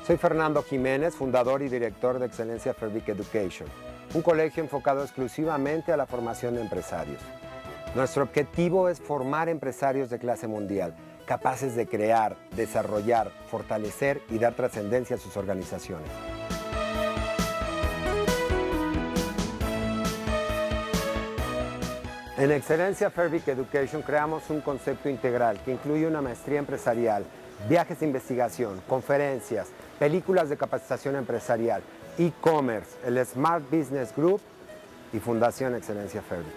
Soy Fernando Jiménez, fundador y director de Excelencia Fervic Education, un colegio enfocado exclusivamente a la formación de empresarios. Nuestro objetivo es formar empresarios de clase mundial, capaces de crear, desarrollar, fortalecer y dar trascendencia a sus organizaciones. En Excelencia Fervic Education creamos un concepto integral que incluye una maestría empresarial, viajes de investigación, conferencias, películas de capacitación empresarial, e-commerce, el Smart Business Group y Fundación Excelencia Fervic.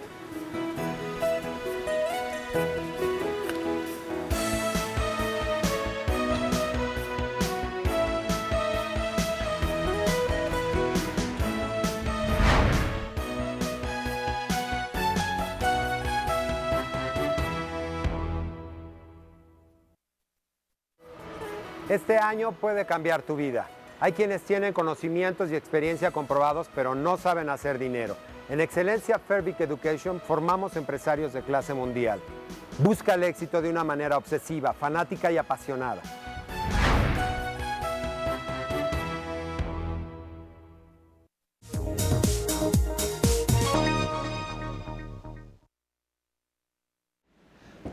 Este año puede cambiar tu vida. Hay quienes tienen conocimientos y experiencia comprobados, pero no saben hacer dinero. En Excelencia Fervic Education formamos empresarios de clase mundial. Busca el éxito de una manera obsesiva, fanática y apasionada.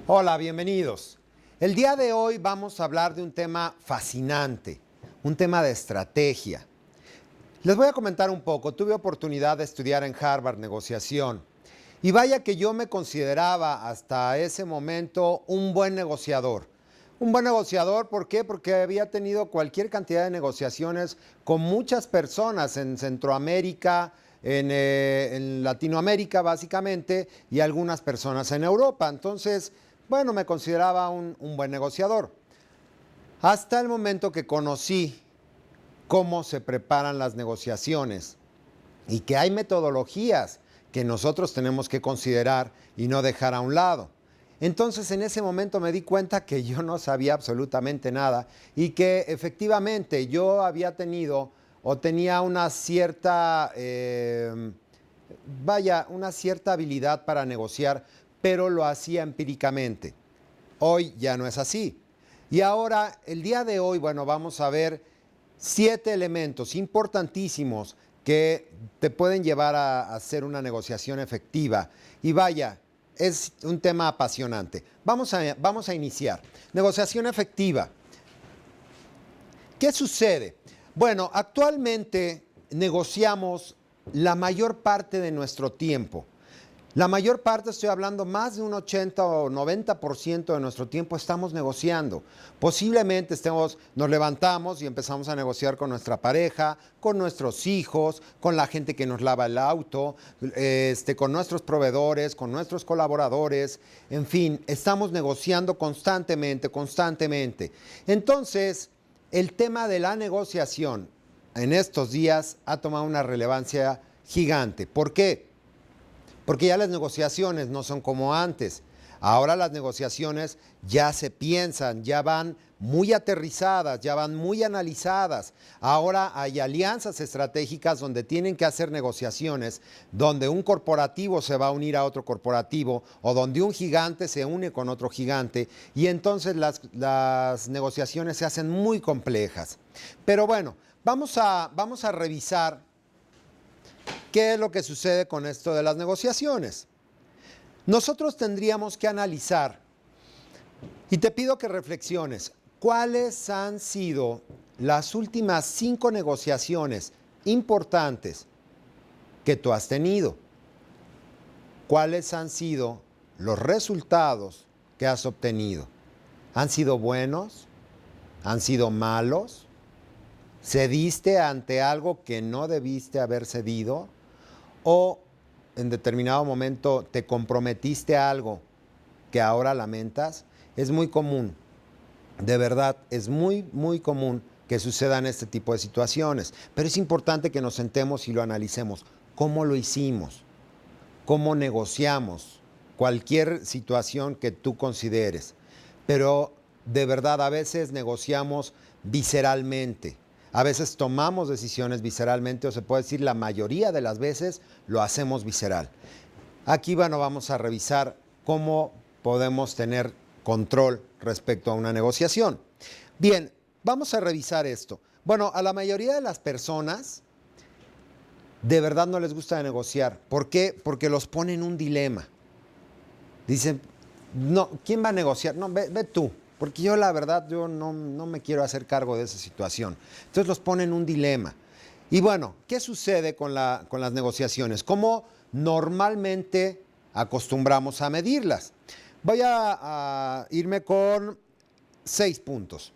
Hola, bienvenidos. El día de hoy vamos a hablar de un tema fascinante, un tema de estrategia. Les voy a comentar un poco. Tuve oportunidad de estudiar en Harvard negociación y vaya que yo me consideraba hasta ese momento un buen negociador. Un buen negociador, ¿por qué? Porque había tenido cualquier cantidad de negociaciones con muchas personas en Centroamérica, en Latinoamérica básicamente, y algunas personas en Europa. Entonces, bueno, me consideraba un buen negociador. Hasta el momento que conocí cómo se preparan las negociaciones y que hay metodologías que nosotros tenemos que considerar y no dejar a un lado. Entonces, en ese momento me di cuenta que yo no sabía absolutamente nada y que efectivamente yo había tenido o tenía una cierta, una cierta habilidad para negociar, pero lo hacía empíricamente. Hoy ya no es así. Y ahora, el día de hoy, bueno, vamos a ver 7 elementos importantísimos que te pueden llevar a hacer una negociación efectiva. Y vaya, es un tema apasionante. Vamos a iniciar. Negociación efectiva. ¿Qué sucede? Bueno, actualmente negociamos la mayor parte de nuestro tiempo. La mayor parte, estoy hablando, más de un 80 o 90% de nuestro tiempo estamos negociando. Posiblemente nos levantamos y empezamos a negociar con nuestra pareja, con nuestros hijos, con la gente que nos lava el auto, con nuestros proveedores, con nuestros colaboradores. En fin, estamos negociando constantemente. Entonces, el tema de la negociación en estos días ha tomado una relevancia gigante. ¿Por qué? Porque ya las negociaciones no son como antes. Ahora las negociaciones ya se piensan, ya van muy aterrizadas, ya van muy analizadas. Ahora hay alianzas estratégicas donde tienen que hacer negociaciones, donde un corporativo se va a unir a otro corporativo o donde un gigante se une con otro gigante y entonces las negociaciones se hacen muy complejas. Pero bueno, vamos a revisar ¿qué es lo que sucede con esto de las negociaciones? Nosotros tendríamos que analizar, y te pido que reflexiones, ¿cuáles han sido las últimas 5 negociaciones importantes que tú has tenido? ¿Cuáles han sido los resultados que has obtenido? ¿Han sido buenos? ¿Han sido malos? ¿Cediste ante algo que no debiste haber cedido? ¿O en determinado momento te comprometiste a algo que ahora lamentas? Es muy común, de verdad, es muy común que sucedan este tipo de situaciones. Pero es importante que nos sentemos y lo analicemos. ¿Cómo lo hicimos? ¿Cómo negociamos? Cualquier situación que tú consideres. Pero de verdad, a veces negociamos visceralmente. A veces tomamos decisiones visceralmente, o se puede decir la mayoría de las veces lo hacemos visceral. Aquí, bueno, vamos a revisar cómo podemos tener control respecto a una negociación. Bien, vamos a revisar esto. Bueno, a la mayoría de las personas de verdad no les gusta negociar. ¿Por qué? Porque los pone en un dilema. Dicen, no, ¿quién va a negociar? No, ve tú, porque yo la verdad, yo no me quiero hacer cargo de esa situación. Entonces los pone en un dilema. Y bueno, ¿qué sucede con las negociaciones? ¿Cómo normalmente acostumbramos a medirlas? Voy a irme con 6 puntos.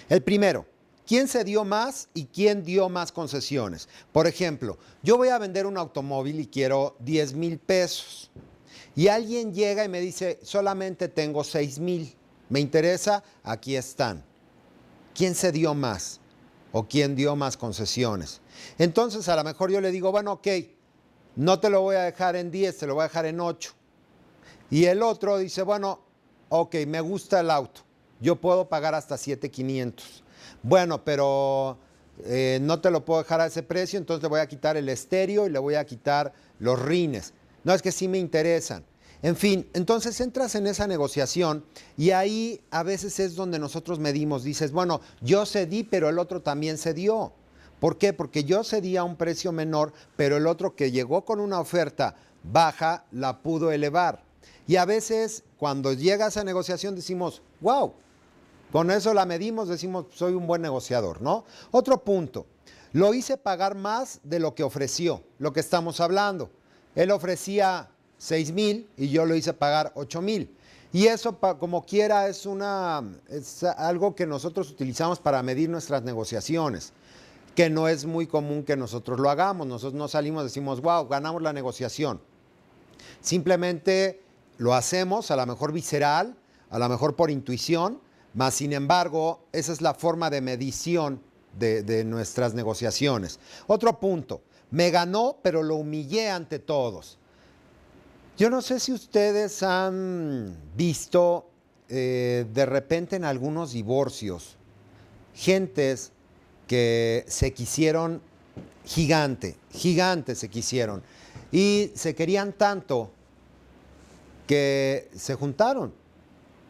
El primero, ¿quién se dio más y quién dio más concesiones? Por ejemplo, yo voy a vender un automóvil y quiero 10,000 pesos. Y alguien llega y me dice, solamente tengo 6,000. ¿Me interesa? Aquí están. ¿Quién se dio más? ¿O quién dio más concesiones? Entonces, a lo mejor yo le digo, bueno, ok, no te lo voy a dejar en 10, te lo voy a dejar en 8. Y el otro dice, bueno, ok, me gusta el auto. Yo puedo pagar hasta 7,500. Bueno, pero no te lo puedo dejar a ese precio, entonces le voy a quitar el estéreo y le voy a quitar los rines. No, es que sí me interesan. En fin, entonces entras en esa negociación y ahí a veces es donde nosotros medimos. Dices, bueno, yo cedí, pero el otro también cedió. ¿Por qué? Porque yo cedí a un precio menor, pero el otro que llegó con una oferta baja la pudo elevar. Y a veces cuando llega a esa negociación decimos, wow, con eso la medimos, decimos, soy un buen negociador, ¿no? Otro punto, lo hice pagar más de lo que ofreció, lo que estamos hablando. Él ofrecía 6,000 y yo lo hice pagar 8,000. Y eso, como quiera, es algo que nosotros utilizamos para medir nuestras negociaciones, que no es muy común que nosotros lo hagamos. Nosotros no salimos y decimos, wow, ganamos la negociación. Simplemente lo hacemos, a lo mejor visceral, a lo mejor por intuición, mas sin embargo, esa es la forma de medición de nuestras negociaciones. Otro punto, me ganó, pero lo humillé ante todos. Yo no sé si ustedes han visto de repente en algunos divorcios, gentes que se quisieron gigantes se quisieron, y se querían tanto que se juntaron.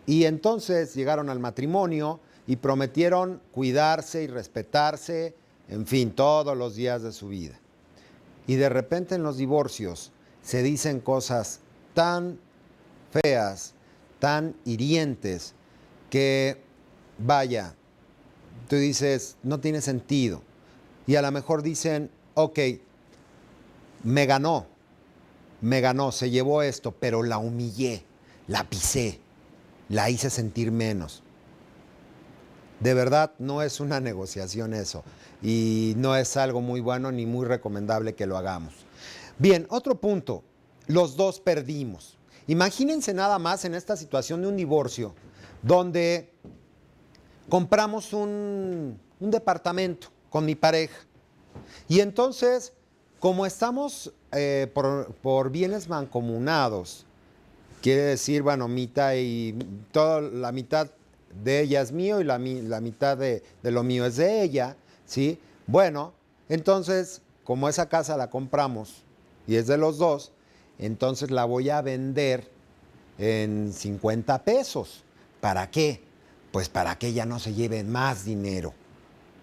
Y entonces llegaron al matrimonio y prometieron cuidarse y respetarse, en fin, todos los días de su vida. Y de repente en los divorcios se dicen cosas tan feas, tan hirientes, que vaya, tú dices, no tiene sentido. Y a lo mejor dicen, ok, me ganó, se llevó esto, pero la humillé, la pisé, la hice sentir menos. De verdad, no es una negociación eso. Y no es algo muy bueno ni muy recomendable que lo hagamos. Bien, otro punto. Los dos perdimos. Imagínense nada más en esta situación de un divorcio, donde compramos un departamento con mi pareja. Y entonces, como estamos por bienes mancomunados, quiere decir, bueno, mitad y toda la mitad de ella es mío y la mitad de lo mío es de ella, ¿sí? Bueno, entonces, como esa casa la compramos y es de los dos, entonces la voy a vender en 50 pesos. ¿Para qué? Pues para que ella no se lleve más dinero.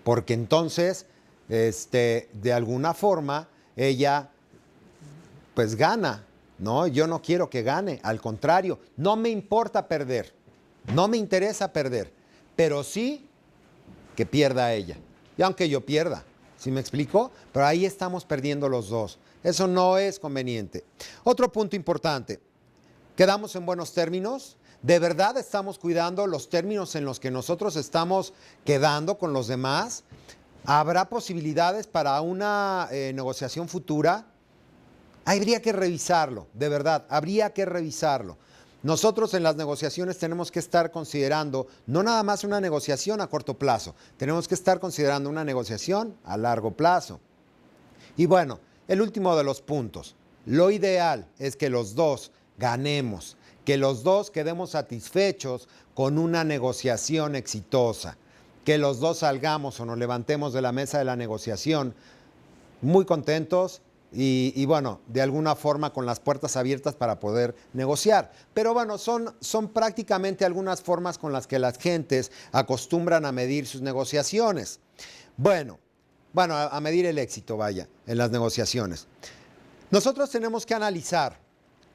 Porque entonces, de alguna forma, ella pues gana, ¿no? Yo no quiero que gane, al contrario, no me importa perder, no me interesa perder, pero sí que pierda ella. Y aunque yo pierda, ¿sí me explico? Pero ahí estamos perdiendo los dos. Eso no es conveniente. Otro punto importante, ¿quedamos en buenos términos? ¿De verdad estamos cuidando los términos en los que nosotros estamos quedando con los demás? ¿Habrá posibilidades para una negociación futura? Habría que revisarlo, de verdad, habría que revisarlo. Nosotros en las negociaciones tenemos que estar considerando no nada más una negociación a corto plazo, tenemos que estar considerando una negociación a largo plazo. Y bueno, el último de los puntos, lo ideal es que los dos ganemos, que los dos quedemos satisfechos con una negociación exitosa, que los dos salgamos o nos levantemos de la mesa de la negociación muy contentos y bueno, de alguna forma con las puertas abiertas para poder negociar. Pero bueno, son prácticamente algunas formas con las que las gentes acostumbran a medir sus negociaciones. Bueno, a medir el éxito, vaya, en las negociaciones. Nosotros tenemos que analizar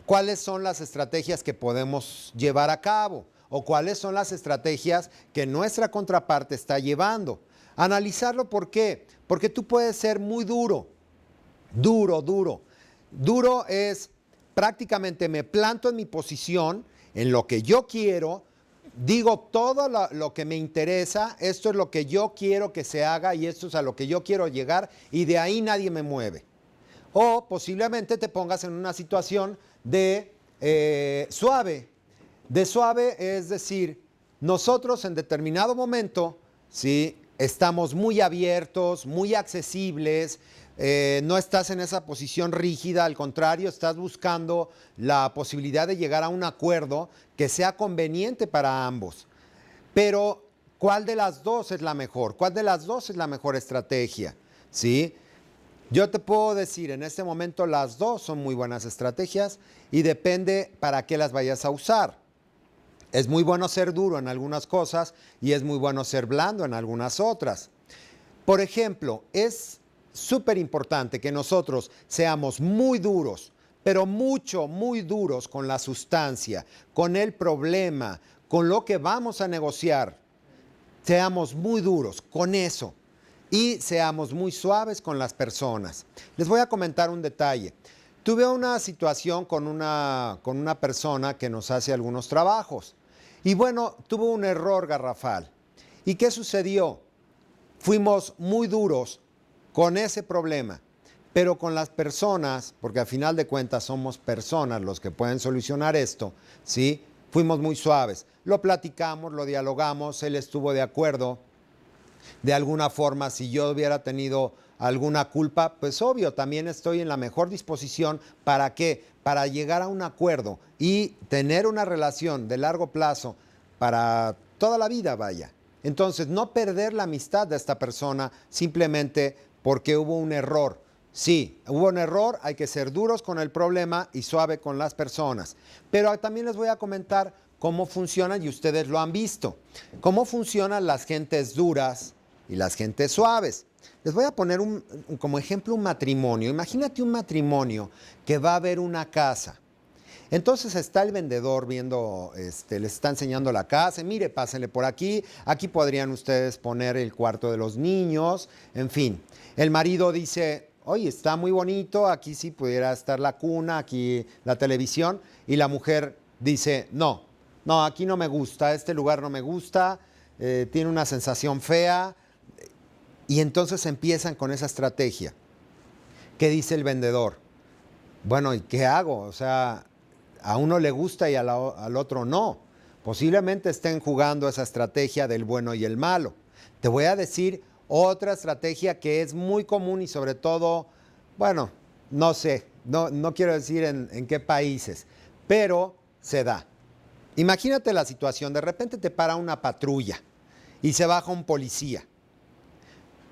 cuáles son las estrategias que podemos llevar a cabo o cuáles son las estrategias que nuestra contraparte está llevando. Analizarlo, ¿por qué? Porque tú puedes ser muy duro. Duro es prácticamente me planto en mi posición, en lo que yo quiero, digo todo lo que me interesa, esto es lo que yo quiero que se haga y esto es a lo que yo quiero llegar y de ahí nadie me mueve. O posiblemente te pongas en una situación de suave. De suave es decir, nosotros en determinado momento, ¿sí?, estamos muy abiertos, muy accesibles, no estás en esa posición rígida, al contrario, estás buscando la posibilidad de llegar a un acuerdo que sea conveniente para ambos. Pero, ¿cuál de las dos es la mejor? ¿Cuál de las dos es la mejor estrategia? ¿Sí? Yo te puedo decir, en este momento las dos son muy buenas estrategias y depende para qué las vayas a usar. Es muy bueno ser duro en algunas cosas y es muy bueno ser blando en algunas otras. Por ejemplo, es súper importante que nosotros seamos muy duros, pero muy duros con la sustancia, con el problema, con lo que vamos a negociar. Seamos muy duros con eso y seamos muy suaves con las personas. Les voy a comentar un detalle. Tuve una situación con una persona que nos hace algunos trabajos. Y bueno, tuvo un error garrafal. ¿Y qué sucedió? Fuimos muy duros con ese problema, pero con las personas, porque al final de cuentas somos personas los que pueden solucionar esto, ¿sí? Fuimos muy suaves. Lo platicamos, lo dialogamos, él estuvo de acuerdo. De alguna forma, si yo hubiera tenido alguna culpa, pues obvio, también estoy en la mejor disposición. ¿Para qué? Para llegar a un acuerdo y tener una relación de largo plazo para toda la vida, vaya. Entonces, no perder la amistad de esta persona simplemente porque hubo un error. Sí, hubo un error, hay que ser duros con el problema y suave con las personas. Pero también les voy a comentar cómo funcionan, y ustedes lo han visto, cómo funcionan las gentes duras y las gentes suaves. Les voy a poner como ejemplo un matrimonio. Imagínate un matrimonio que va a ver una casa. Entonces está el vendedor viendo, les está enseñando la casa. Mire, pásenle por aquí. Aquí podrían ustedes poner el cuarto de los niños. En fin, el marido dice, oye, está muy bonito. Aquí sí pudiera estar la cuna, aquí la televisión. Y la mujer dice, no, aquí no me gusta. Este lugar no me gusta. Tiene una sensación fea. Y entonces empiezan con esa estrategia. ¿Qué dice el vendedor? Bueno, ¿y qué hago? O sea, a uno le gusta y al otro no. Posiblemente estén jugando esa estrategia del bueno y el malo. Te voy a decir otra estrategia que es muy común y sobre todo, bueno, no sé, no quiero decir en qué países, pero se da. Imagínate la situación, de repente te para una patrulla y se baja un policía.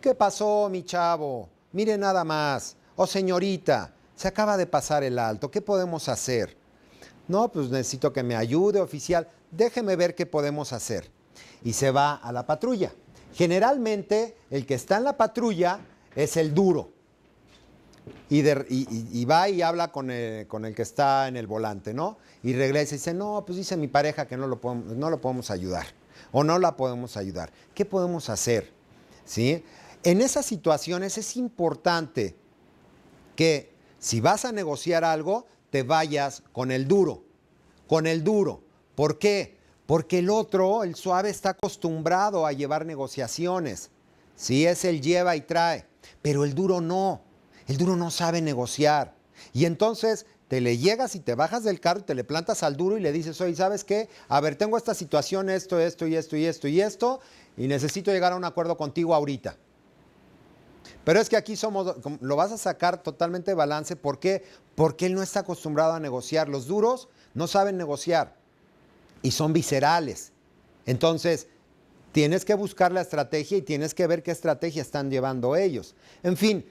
¿Qué pasó, mi chavo? Mire nada más. Oh, señorita, se acaba de pasar el alto. ¿Qué podemos hacer? No, pues necesito que me ayude, oficial. Déjeme ver qué podemos hacer. Y se va a la patrulla. Generalmente, el que está en la patrulla es el duro. Y va y habla con el que está en el volante, ¿no? Y regresa y dice, no, pues dice mi pareja que no lo podemos ayudar. O no la podemos ayudar. ¿Qué podemos hacer? ¿Sí? En esas situaciones es importante que si vas a negociar algo, te vayas con el duro. Con el duro. ¿Por qué? Porque el otro, el suave, está acostumbrado a llevar negociaciones. Sí, es el lleva y trae. Pero el duro no. El duro no sabe negociar. Y entonces te le llegas y te bajas del carro y te le plantas al duro y le dices, oye, ¿sabes qué? A ver, tengo esta situación, esto, y necesito llegar a un acuerdo contigo ahorita. Pero es que aquí lo vas a sacar totalmente de balance. ¿Por qué? Porque él no está acostumbrado a negociar. Los duros no saben negociar y son viscerales. Entonces, tienes que buscar la estrategia y tienes que ver qué estrategia están llevando ellos. En fin,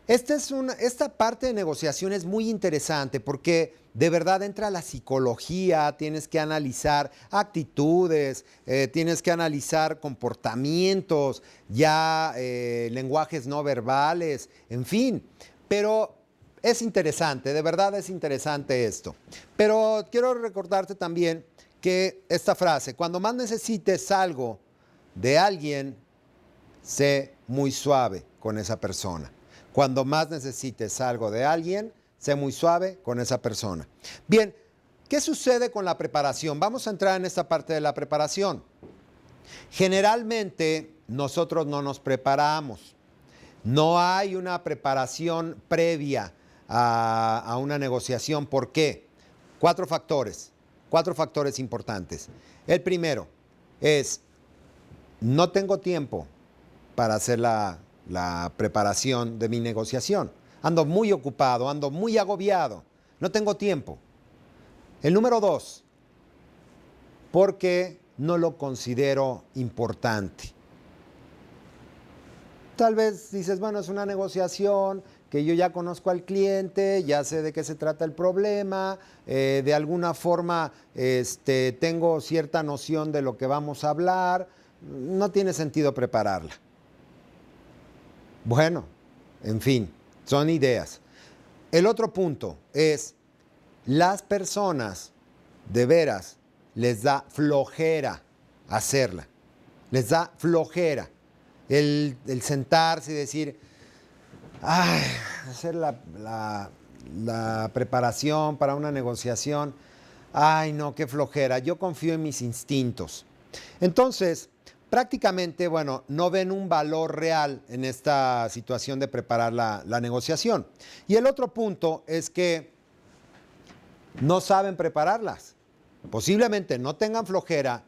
Esta parte de negociación es muy interesante porque de verdad entra la psicología, tienes que analizar actitudes, tienes que analizar comportamientos, ya lenguajes no verbales, en fin. Pero es interesante, de verdad es interesante esto. Pero quiero recordarte también que esta frase, cuando más necesites algo de alguien, sé muy suave con esa persona. Cuando más necesites algo de alguien, sé muy suave con esa persona. Bien, ¿qué sucede con la preparación? Vamos a entrar en esta parte de la preparación. Generalmente nosotros no nos preparamos. No hay una preparación previa a una negociación. ¿Por qué? Cuatro factores importantes. El primero es, no tengo tiempo para hacer la preparación de mi negociación. Ando muy ocupado, ando muy agobiado, no tengo tiempo. El número 2, porque no lo considero importante. Tal vez dices, bueno, es una negociación que yo ya conozco al cliente, ya sé de qué se trata el problema, de alguna forma tengo cierta noción de lo que vamos a hablar, no tiene sentido prepararla. Bueno, en fin, son ideas. El otro punto es, las personas de veras les da flojera hacerla, les da flojera el sentarse y decir, ay, hacer la preparación para una negociación, ay no, qué flojera, yo confío en mis instintos. Entonces, prácticamente, bueno, no ven un valor real en esta situación de preparar la negociación. Y el otro punto es que no saben prepararlas. Posiblemente no tengan flojera,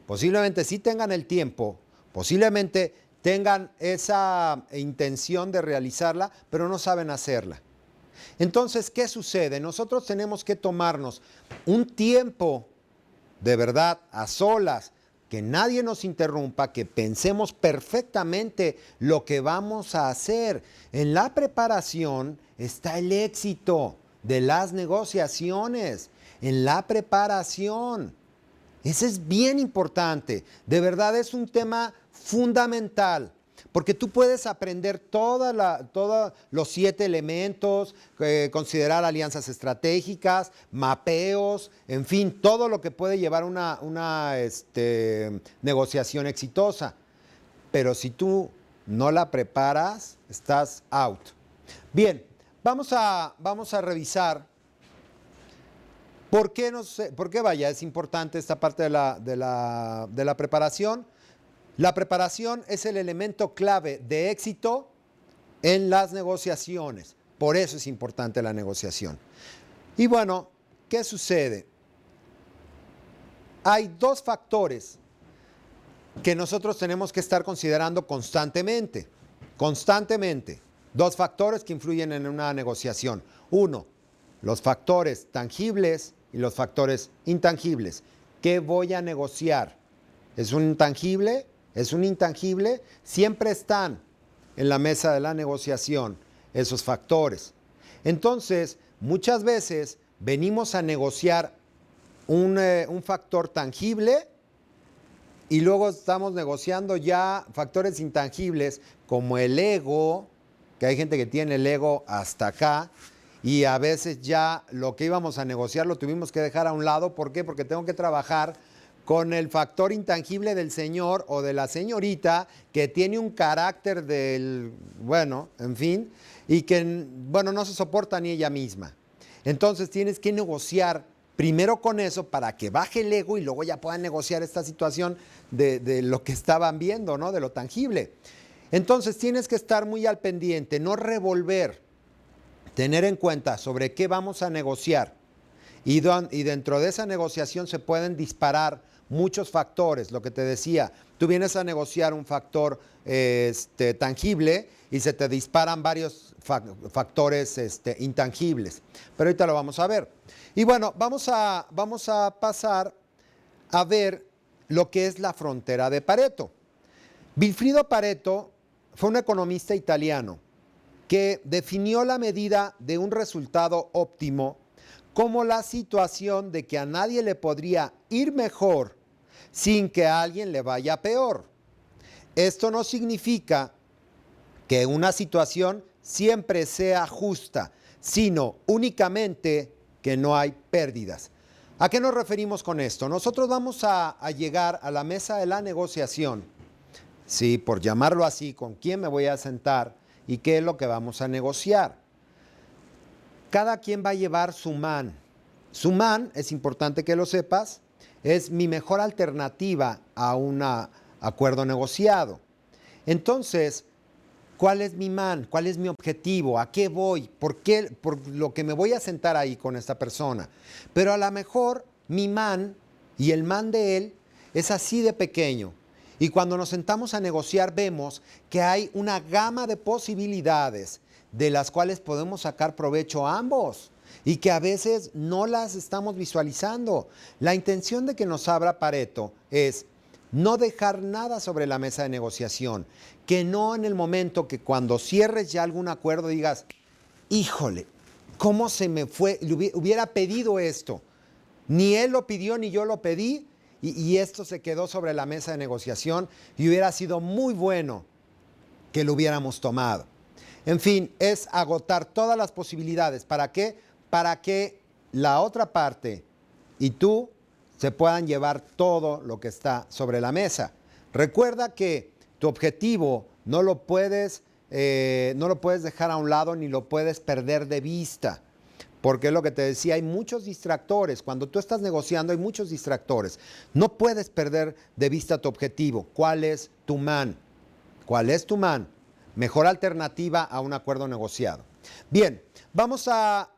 posiblemente sí tengan el tiempo, posiblemente tengan esa intención de realizarla, pero no saben hacerla. Entonces, ¿qué sucede? Nosotros tenemos que tomarnos un tiempo de verdad a solas, que nadie nos interrumpa, que pensemos perfectamente lo que vamos a hacer. En la preparación está el éxito de las negociaciones, en la preparación. Eso es bien importante, de verdad es un tema fundamental, porque tú puedes aprender todos los 7 elementos, considerar alianzas estratégicas, mapeos, en fin, todo lo que puede llevar una negociación exitosa. Pero si tú no la preparas, estás out. Bien, vamos a revisar por qué vaya, es importante esta parte de la preparación. La preparación es el elemento clave de éxito en las negociaciones. Por eso es importante la negociación. Y bueno, ¿qué sucede? Hay 2 factores que nosotros tenemos que estar considerando constantemente. Constantemente. 2 factores que influyen en una negociación. 1, los factores tangibles y los factores intangibles. ¿Qué voy a negociar? ¿Es un intangible? ¿Es un intangible? Siempre están en la mesa de la negociación esos factores. Entonces, muchas veces venimos a negociar un factor tangible y luego estamos negociando ya factores intangibles como el ego, que hay gente que tiene el ego hasta acá, y a veces ya lo que íbamos a negociar lo tuvimos que dejar a un lado. ¿Por qué? Porque tengo que trabajar con el factor intangible del señor o de la señorita que tiene un carácter bueno, en fin, y que, bueno, no se soporta ni ella misma. Entonces tienes que negociar primero con eso para que baje el ego y luego ya puedan negociar esta situación de lo que estaban viendo, ¿no? De lo tangible. Entonces tienes que estar muy al pendiente, no revolver, tener en cuenta sobre qué vamos a negociar. Y dentro de esa negociación se pueden disparar muchos factores. Lo que te decía, tú vienes a negociar un factor tangible y se te disparan varios factores intangibles. Pero ahorita lo vamos a ver. Y bueno, vamos a pasar a ver lo que es la frontera de Pareto. Vilfredo Pareto fue un economista italiano que definió la medida de un resultado óptimo como la situación de que a nadie le podría ir mejor sin que a alguien le vaya peor. Esto no significa que una situación siempre sea justa, sino únicamente que no hay pérdidas. ¿A qué nos referimos con esto? Nosotros vamos a llegar a la mesa de la negociación, sí, por llamarlo así, con quién me voy a sentar y qué es lo que vamos a negociar. Cada quien va a llevar su man. Su man, es importante que lo sepas, es mi mejor alternativa a un acuerdo negociado. Entonces, ¿cuál es mi man? ¿Cuál es mi objetivo? ¿A qué voy? ¿Por qué? Por lo que me voy a sentar ahí con esta persona. Pero a lo mejor mi man y el man de él es así de pequeño. Y cuando nos sentamos a negociar vemos que hay una gama de posibilidades de las cuales podemos sacar provecho a ambos y que a veces no las estamos visualizando. La intención de que nos abra Pareto es no dejar nada sobre la mesa de negociación, que no en el momento que cuando cierres ya algún acuerdo digas, híjole, ¿cómo se me fue? Hubiera pedido esto. Ni él lo pidió ni yo lo pedí y esto se quedó sobre la mesa de negociación y hubiera sido muy bueno que lo hubiéramos tomado. En fin, es agotar todas las posibilidades. ¿Para qué? Para que la otra parte y tú se puedan llevar todo lo que está sobre la mesa. Recuerda que tu objetivo no lo puedes dejar a un lado ni lo puedes perder de vista. Porque es lo que te decía, hay muchos distractores. Cuando tú estás negociando hay muchos distractores. No puedes perder de vista tu objetivo. ¿Cuál es tu man? ¿Cuál es tu man? Mejor alternativa a un acuerdo negociado. Bien, vamos a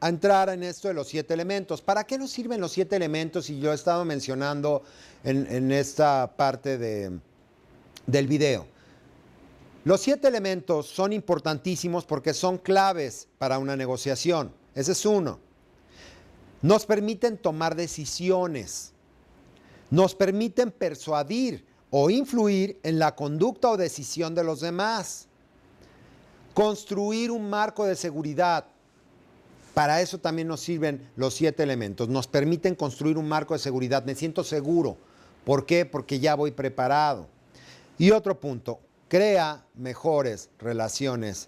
entrar en esto de los 7 elementos. ¿Para qué nos sirven los 7 elementos? Y yo he estado mencionando en esta parte del video. Los 7 elementos son importantísimos porque son claves para una negociación. Ese es uno. Nos permiten tomar decisiones. Nos permiten persuadir o influir en la conducta o decisión de los demás. Construir un marco de seguridad. Para eso también nos sirven los 7 elementos. Nos permiten construir un marco de seguridad. Me siento seguro. ¿Por qué? Porque ya voy preparado. Y otro punto, crea mejores relaciones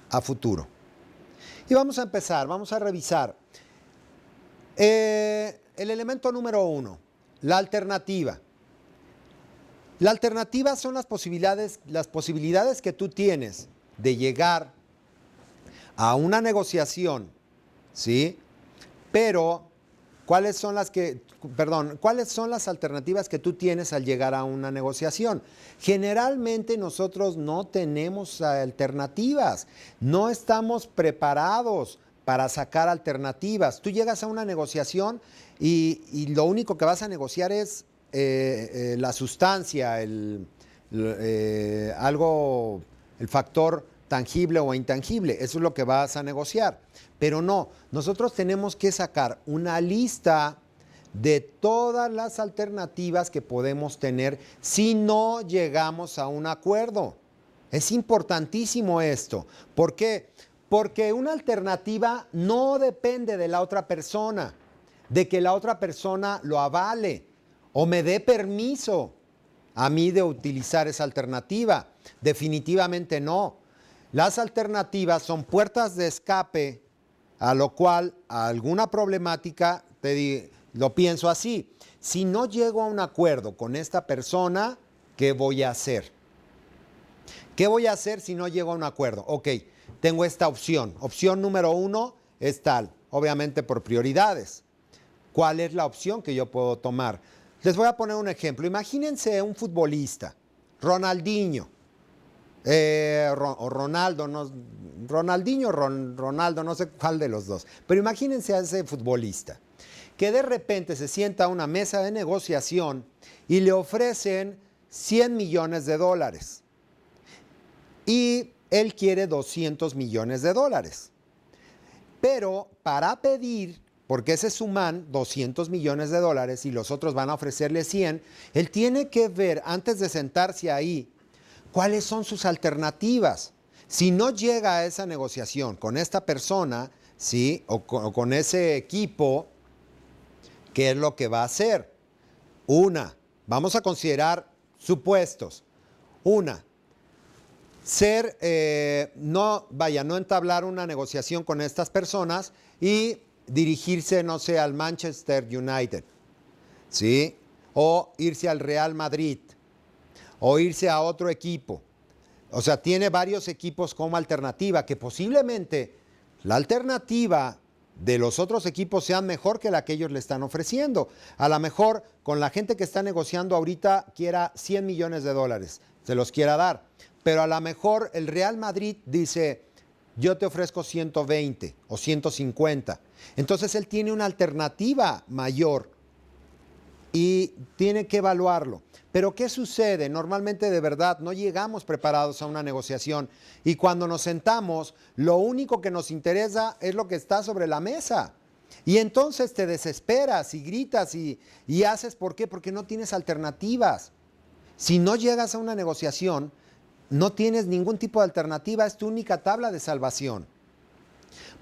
a futuro. Y vamos a empezar, vamos a revisar. El elemento número 1, la alternativa. La alternativa son las posibilidades que tú tienes de llegar a una negociación, ¿sí? Pero, ¿cuáles son las alternativas que tú tienes al llegar a una negociación? Generalmente nosotros no tenemos alternativas, no estamos preparados para sacar alternativas. Tú llegas a una negociación y lo único que vas a negociar es la sustancia, el factor tangible o intangible. Eso es lo que vas a negociar. Pero no, nosotros tenemos que sacar una lista de todas las alternativas que podemos tener si no llegamos a un acuerdo. Es importantísimo esto. ¿Por qué? Porque una alternativa no depende de la otra persona, de que la otra persona lo avale o me dé permiso a mí de utilizar esa alternativa. Definitivamente no. Las alternativas son puertas de escape a lo cual a alguna problemática lo pienso así. Si no llego a un acuerdo con esta persona, ¿qué voy a hacer? ¿Qué voy a hacer si no llego a un acuerdo? Ok, tengo esta opción. Opción número 1 es tal, obviamente por prioridades. ¿Cuál es la opción que yo puedo tomar? Les voy a poner un ejemplo. Imagínense un futbolista, Ronaldinho, o Ronaldo, no, Ronaldinho, Ronaldo, no sé cuál de los dos. Pero imagínense a ese futbolista que de repente se sienta a una mesa de negociación y le ofrecen $100 millones y él quiere $200 millones. Pero para pedir, porque ese es su man, $200 millones y los otros van a ofrecerle 100, él tiene que ver antes de sentarse ahí cuáles son sus alternativas. Si no llega a esa negociación con esta persona, ¿sí? O con ese equipo, ¿qué es lo que va a hacer? Vamos a considerar supuestos. No entablar una negociación con estas personas y dirigirse, no sé, al Manchester United, ¿sí? O irse al Real Madrid, o irse a otro equipo. O sea, tiene varios equipos como alternativa, que posiblemente la alternativa de los otros equipos sea mejor que la que ellos le están ofreciendo. A lo mejor con la gente que está negociando ahorita quiera 100 millones de dólares, se los quiera dar. Pero a lo mejor el Real Madrid dice, yo te ofrezco 120 o 150. Entonces él tiene una alternativa mayor y tiene que evaluarlo. Pero ¿qué sucede? Normalmente de verdad no llegamos preparados a una negociación y cuando nos sentamos, lo único que nos interesa es lo que está sobre la mesa. Y entonces te desesperas y gritas y haces, ¿por qué? Porque no tienes alternativas. Si no llegas a una negociación, no tienes ningún tipo de alternativa, es tu única tabla de salvación.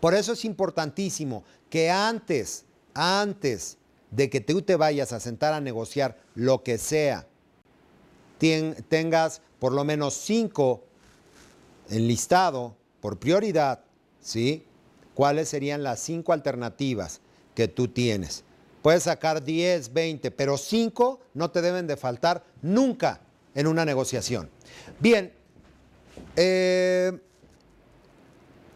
Por eso es importantísimo que antes de que tú te vayas a sentar a negociar lo que sea, tengas por lo menos 5 enlistado por prioridad, ¿sí? ¿Cuáles serían las 5 alternativas que tú tienes? Puedes sacar 10, 20, pero 5 no te deben de faltar nunca en una negociación. Bien,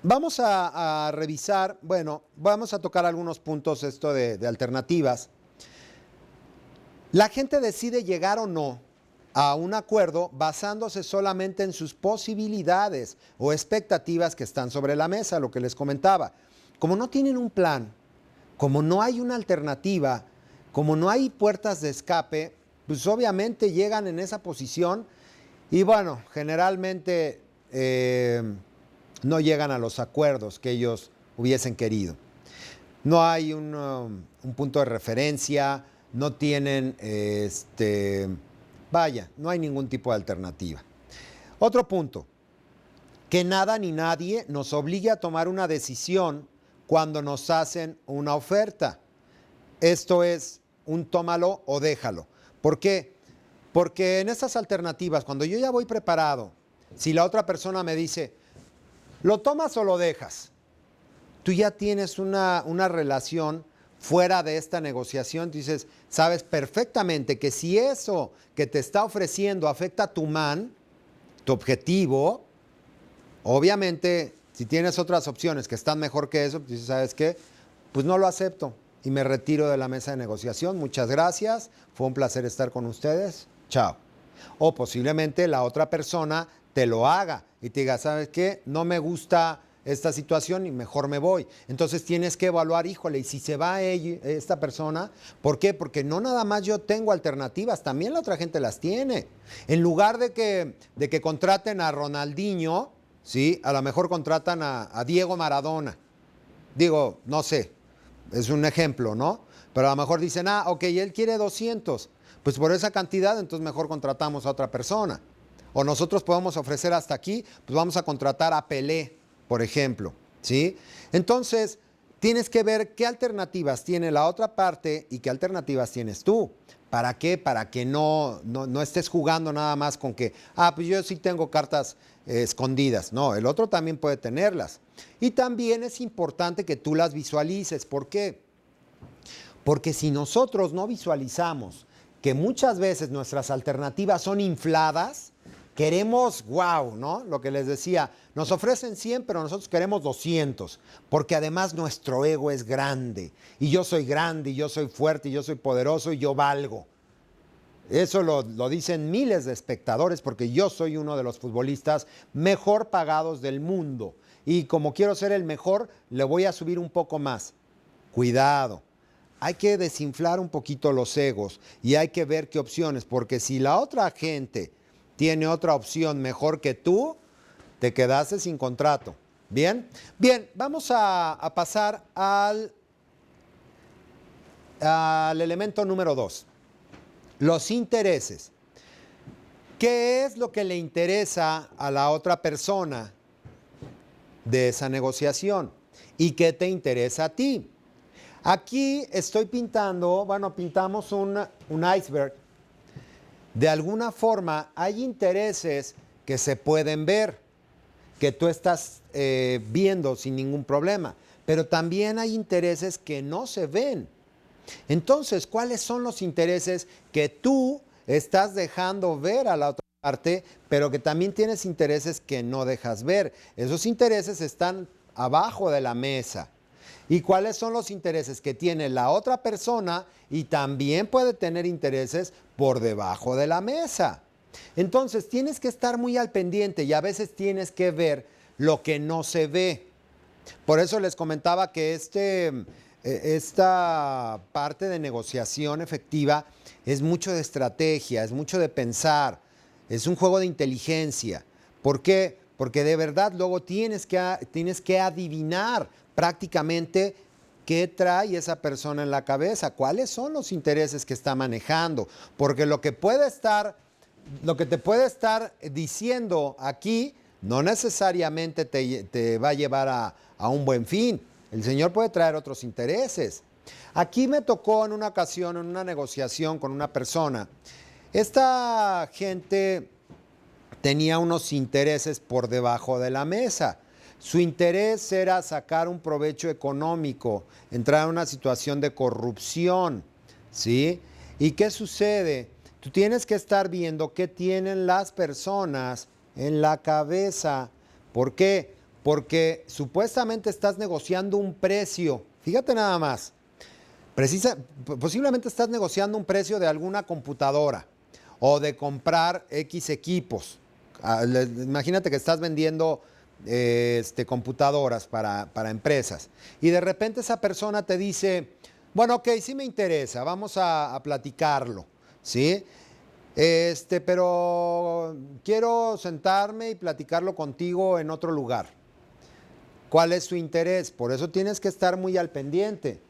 vamos a revisar, vamos a tocar algunos puntos de alternativas. La gente decide llegar o no a un acuerdo basándose solamente en sus posibilidades o expectativas que están sobre la mesa, lo que les comentaba. Como no tienen un plan, como no hay una alternativa, como no hay puertas de escape, pues obviamente llegan en esa posición y generalmente no llegan a los acuerdos que ellos hubiesen querido. No hay un punto de referencia, no tienen, no hay ningún tipo de alternativa. Otro punto, que nada ni nadie nos obligue a tomar una decisión cuando nos hacen una oferta. Esto es un tómalo o déjalo. ¿Por qué? Porque en estas alternativas, cuando yo ya voy preparado, si la otra persona me dice, ¿lo tomas o lo dejas? Tú ya tienes una relación fuera de esta negociación. Dices, sabes perfectamente que si eso que te está ofreciendo afecta a tu objetivo, obviamente, si tienes otras opciones que están mejor que eso, dices, ¿sabes qué? Pues no lo acepto y me retiro de la mesa de negociación. Muchas gracias, fue un placer estar con ustedes. Chao. O posiblemente la otra persona te lo haga y te diga, ¿sabes qué? No me gusta esta situación y mejor me voy. Entonces tienes que evaluar, híjole, y si se va esta persona, ¿por qué? Porque no nada más yo tengo alternativas, también la otra gente las tiene. En lugar de que contraten a Ronaldinho, ¿sí? A lo mejor contratan a Diego Maradona. Digo, no sé, es un ejemplo, ¿no? Pero a lo mejor dicen, ok, él quiere 200. Pues por esa cantidad, entonces mejor contratamos a otra persona. O nosotros podemos ofrecer hasta aquí, pues vamos a contratar a Pelé, por ejemplo, ¿sí? Entonces, tienes que ver qué alternativas tiene la otra parte y qué alternativas tienes tú. ¿Para qué? Para que no estés jugando nada más con que, pues yo sí tengo cartas escondidas. No, el otro también puede tenerlas. Y también es importante que tú las visualices. ¿Por qué? Porque si nosotros no visualizamos que muchas veces nuestras alternativas son infladas, queremos, ¿no? Lo que les decía, nos ofrecen 100, pero nosotros queremos 200, porque además nuestro ego es grande, y yo soy grande, y yo soy fuerte, y yo soy poderoso, y yo valgo. Eso lo dicen miles de espectadores, porque yo soy uno de los futbolistas mejor pagados del mundo, y como quiero ser el mejor, le voy a subir un poco más. Cuidado. Hay que desinflar un poquito los egos y hay que ver qué opciones, porque si la otra gente tiene otra opción mejor que tú, te quedaste sin contrato. ¿Bien? Bien, vamos a pasar al elemento número 2. Los intereses. ¿Qué es lo que le interesa a la otra persona de esa negociación y qué te interesa a ti. Aquí estoy pintando, bueno, pintamos un iceberg. De alguna forma hay intereses que se pueden ver, que tú estás viendo sin ningún problema, pero también hay intereses que no se ven. Entonces, ¿cuáles son los intereses que tú estás dejando ver a la otra parte, pero que también tienes intereses que no dejas ver? Esos intereses están abajo de la mesa. ¿Y cuáles son los intereses que tiene la otra persona y también puede tener intereses por debajo de la mesa? Entonces, tienes que estar muy al pendiente y a veces tienes que ver lo que no se ve. Por eso les comentaba que esta parte de negociación efectiva es mucho de estrategia, es mucho de pensar, es un juego de inteligencia. ¿Por qué? Porque de verdad luego tienes que adivinar prácticamente qué trae esa persona en la cabeza, cuáles son los intereses que está manejando. Porque lo que te puede estar diciendo aquí no necesariamente te va a llevar a un buen fin. El Señor puede traer otros intereses. Aquí me tocó en una ocasión, en una negociación con una persona. Esta gente tenía unos intereses por debajo de la mesa. Su interés era sacar un provecho económico, entrar en una situación de corrupción, ¿sí? ¿Y qué sucede? Tú tienes que estar viendo qué tienen las personas en la cabeza. ¿Por qué? Porque supuestamente estás negociando un precio. Fíjate nada más. Posiblemente estás negociando un precio de alguna computadora o de comprar X equipos. Imagínate que estás vendiendo computadoras para empresas y de repente esa persona te dice, bueno, ok, sí me interesa, vamos a platicarlo, ¿sí? Pero quiero sentarme y platicarlo contigo en otro lugar. ¿Cuál es su interés? Por eso tienes que estar muy al pendiente.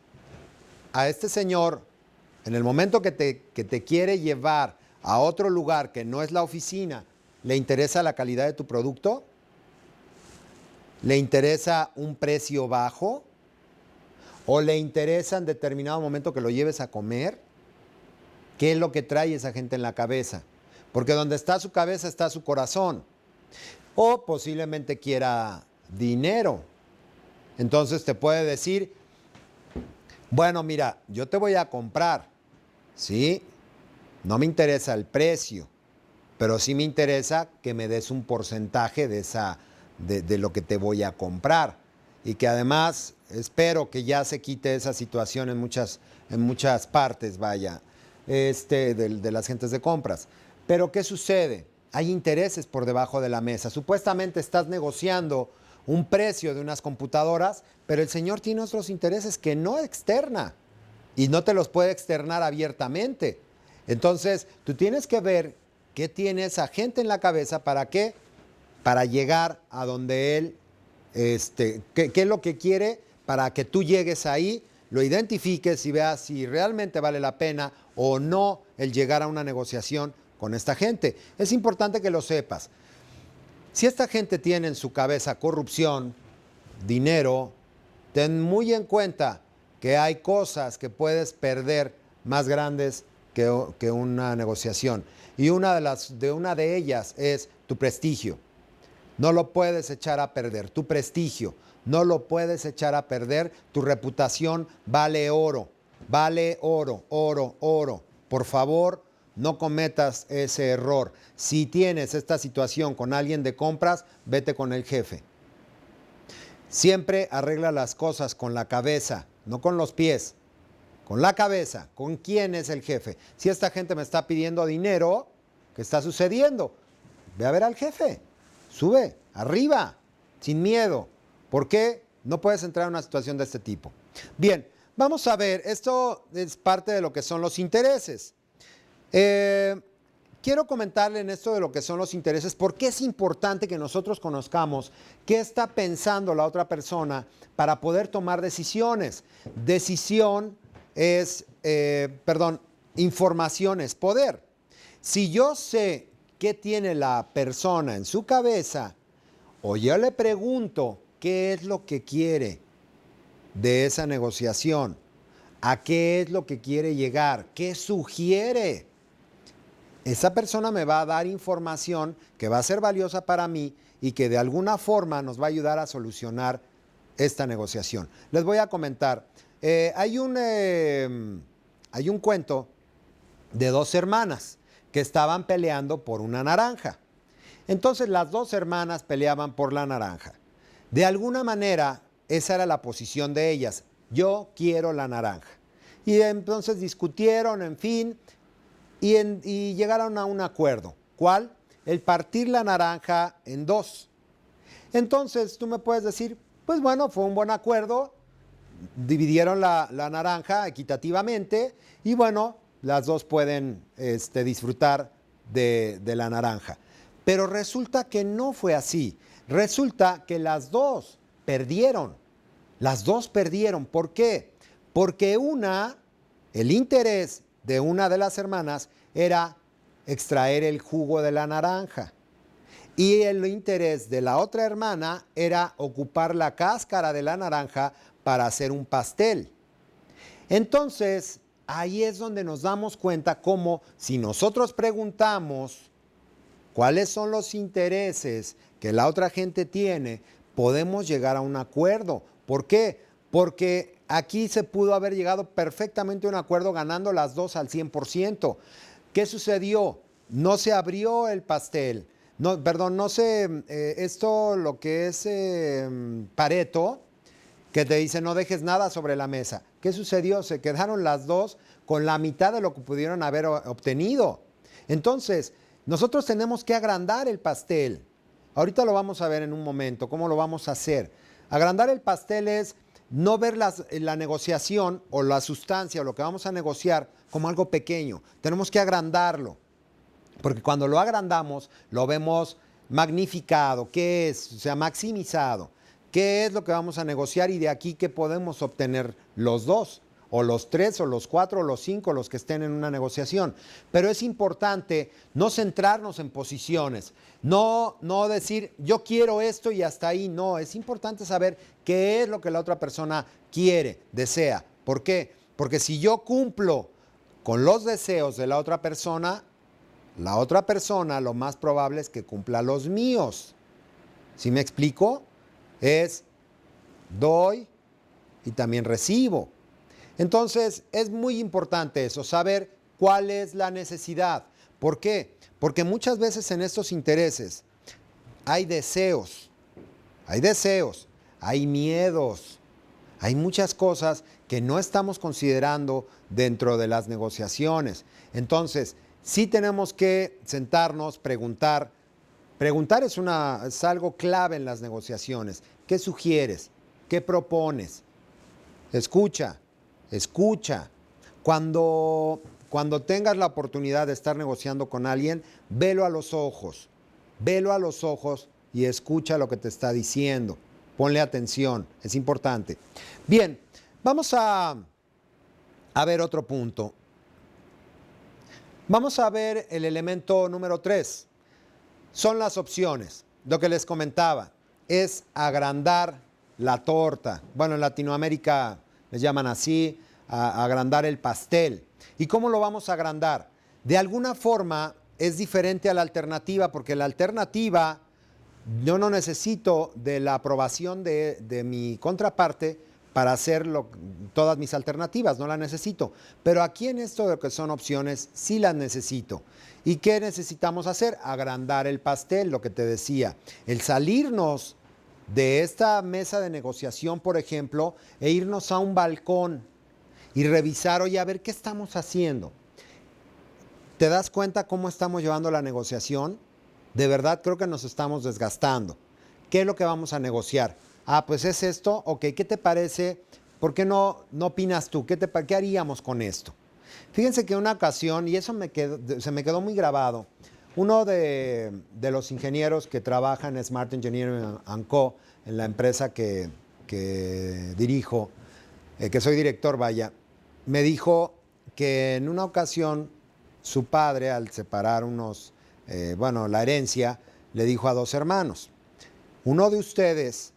A este señor, en el momento que te quiere llevar a otro lugar que no es la oficina, ¿le interesa la calidad de tu producto? ¿Le interesa un precio bajo? ¿O le interesa en determinado momento que lo lleves a comer? ¿Qué es lo que trae esa gente en la cabeza? Porque donde está su cabeza está su corazón. O posiblemente quiera dinero. Entonces te puede decir, bueno, mira, yo te voy a comprar, ¿sí? No me interesa el precio, pero sí me interesa que me des un porcentaje de lo que te voy a comprar. Y que además espero que ya se quite esa situación en muchas partes, vaya, de las gentes de compras. Pero ¿qué sucede? Hay intereses por debajo de la mesa. Supuestamente estás negociando un precio de unas computadoras, pero el señor tiene otros intereses que no externa y no te los puede externar abiertamente. Entonces, tú tienes que ver qué tiene esa gente en la cabeza, ¿para qué? Para llegar a donde él, qué es lo que quiere para que tú llegues ahí, lo identifiques y veas si realmente vale la pena o no el llegar a una negociación con esta gente. Es importante que lo sepas. Si esta gente tiene en su cabeza corrupción, dinero, ten muy en cuenta que hay cosas que puedes perder más grandes que una negociación. Y una de ellas es tu prestigio. No lo puedes echar a perder. Tu prestigio no lo puedes echar a perder. Tu reputación vale oro. Vale oro, oro, oro. Por favor, no cometas ese error. Si tienes esta situación con alguien de compras, vete con el jefe. Siempre arregla las cosas con la cabeza, no con los pies. Con la cabeza. ¿Con quién es el jefe? Si esta gente me está pidiendo dinero, ¿qué está sucediendo? Ve a ver al jefe. Sube, arriba, sin miedo. ¿Por qué no puedes entrar en una situación de este tipo? Bien, vamos a ver. Esto es parte de lo que son los intereses. Quiero comentarle en esto de lo que son los intereses, porque es importante que nosotros conozcamos qué está pensando la otra persona para poder tomar decisiones. Información es poder. Si yo sé qué tiene la persona en su cabeza, o yo le pregunto qué es lo que quiere de esa negociación, a qué es lo que quiere llegar, qué sugiere. Esa persona me va a dar información que va a ser valiosa para mí y que de alguna forma nos va a ayudar a solucionar esta negociación. Les voy a comentar, hay un cuento de dos hermanas que estaban peleando por una naranja. Entonces las dos hermanas peleaban por la naranja. De alguna manera, esa era la posición de ellas. Yo quiero la naranja. Y entonces discutieron, en fin, y llegaron a un acuerdo. ¿Cuál? El partir la naranja en dos. Entonces tú me puedes decir, pues bueno, fue un buen acuerdo, dividieron la naranja equitativamente y bueno, las dos pueden disfrutar de la naranja. Pero resulta que no fue así. Resulta que las dos perdieron. Las dos perdieron. ¿Por qué? Porque el interés de una de las hermanas era extraer el jugo de la naranja. Y el interés de la otra hermana era ocupar la cáscara de la naranja para hacer un pastel. Entonces, ahí es donde nos damos cuenta cómo si nosotros preguntamos cuáles son los intereses que la otra gente tiene, podemos llegar a un acuerdo. ¿Por qué? Porque aquí se pudo haber llegado perfectamente a un acuerdo ganando las dos al 100%. ¿Qué sucedió? No se abrió el pastel. No, perdón, no se, esto lo que es Pareto, que te dice no dejes nada sobre la mesa. ¿Qué sucedió? Se quedaron las dos con la mitad de lo que pudieron haber obtenido. Entonces, nosotros tenemos que agrandar el pastel. Ahorita lo vamos a ver en un momento, cómo lo vamos a hacer. Agrandar el pastel es no ver la negociación o la sustancia o lo que vamos a negociar como algo pequeño. Tenemos que agrandarlo. Porque cuando lo agrandamos, lo vemos magnificado. ¿Qué es? O sea, maximizado. ¿Qué es lo que vamos a negociar? Y de aquí, ¿qué podemos obtener los dos? O los tres, o los cuatro, o los cinco, los que estén en una negociación. Pero es importante no centrarnos en posiciones. No decir, yo quiero esto y hasta ahí. No, es importante saber qué es lo que la otra persona quiere, desea. ¿Por qué? Porque si yo cumplo con los deseos de la otra persona lo más probable es que cumpla los míos. ¿Sí me explico? Es doy y también recibo. Entonces, es muy importante eso, saber cuál es la necesidad. ¿Por qué? Porque muchas veces en estos intereses hay deseos, hay miedos, hay muchas cosas que no estamos considerando dentro de las negociaciones. Entonces, sí tenemos que sentarnos, preguntar. Preguntar es algo clave en las negociaciones. ¿Qué sugieres? ¿Qué propones? Escucha. Cuando tengas la oportunidad de estar negociando con alguien, velo a los ojos y escucha lo que te está diciendo. Ponle atención, es importante. Bien, vamos a ver otro punto. Vamos a ver el elemento número 3. Son las opciones. Lo que les comentaba es agrandar la torta. Bueno, en Latinoamérica les llaman así, agrandar el pastel. ¿Y cómo lo vamos a agrandar? De alguna forma es diferente a la alternativa, porque la alternativa yo no necesito de la aprobación de mi contraparte para hacer todas mis alternativas, no la necesito. Pero aquí en esto de que son opciones, sí las necesito. ¿Y qué necesitamos hacer? Agrandar el pastel, lo que te decía. El salirnos de esta mesa de negociación, por ejemplo, e irnos a un balcón y revisar, oye, a ver, ¿qué estamos haciendo? ¿Te das cuenta cómo estamos llevando la negociación? De verdad creo que nos estamos desgastando. ¿Qué es lo que vamos a negociar? Ah, pues es esto, ok, ¿qué te parece? ¿Por qué no opinas tú? ¿Qué haríamos con esto? Fíjense que una ocasión, y eso se me quedó muy grabado, uno de los ingenieros que trabaja en Smart Engineering Co., en la empresa que dirijo, que soy director, vaya, me dijo que en una ocasión su padre, al separar la herencia, le dijo a dos hermanos, uno de ustedes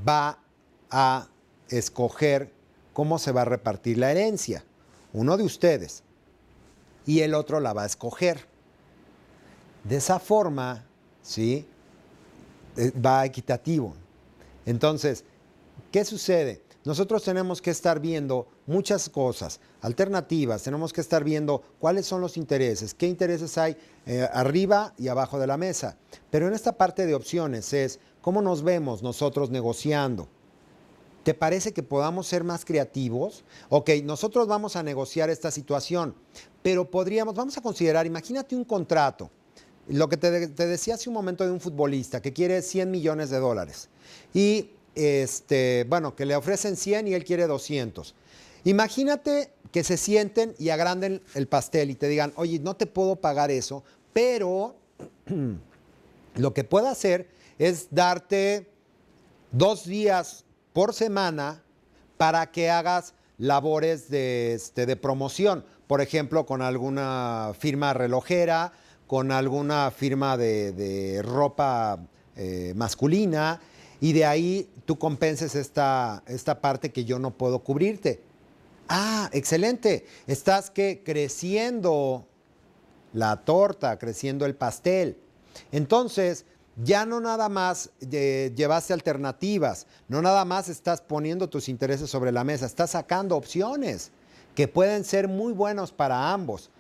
va a escoger cómo se va a repartir la herencia. Uno de ustedes. Y el otro la va a escoger. De esa forma, ¿sí? Va equitativo. Entonces, ¿qué sucede? Nosotros tenemos que estar viendo muchas cosas, alternativas, tenemos que estar viendo cuáles son los intereses, qué intereses hay arriba y abajo de la mesa. Pero en esta parte de opciones es cómo nos vemos nosotros negociando. ¿Te parece que podamos ser más creativos? Ok, nosotros vamos a negociar esta situación, pero vamos a considerar, imagínate un contrato. Lo que te decía hace un momento de un futbolista que quiere 100 millones de dólares y bueno, que le ofrecen 100 y él quiere 200. Imagínate que se sienten y agranden el pastel y te digan, oye, no te puedo pagar eso, pero lo que puedo hacer es darte 2 días por semana para que hagas labores de promoción. Por ejemplo, con alguna firma relojera, con alguna firma de ropa masculina, y de ahí tú compenses esta parte que yo no puedo cubrirte. Ah, excelente. Estás creciendo la torta, creciendo el pastel. Entonces, ya no nada más llevaste alternativas, no nada más estás poniendo tus intereses sobre la mesa, estás sacando opciones que pueden ser muy buenos para ambos.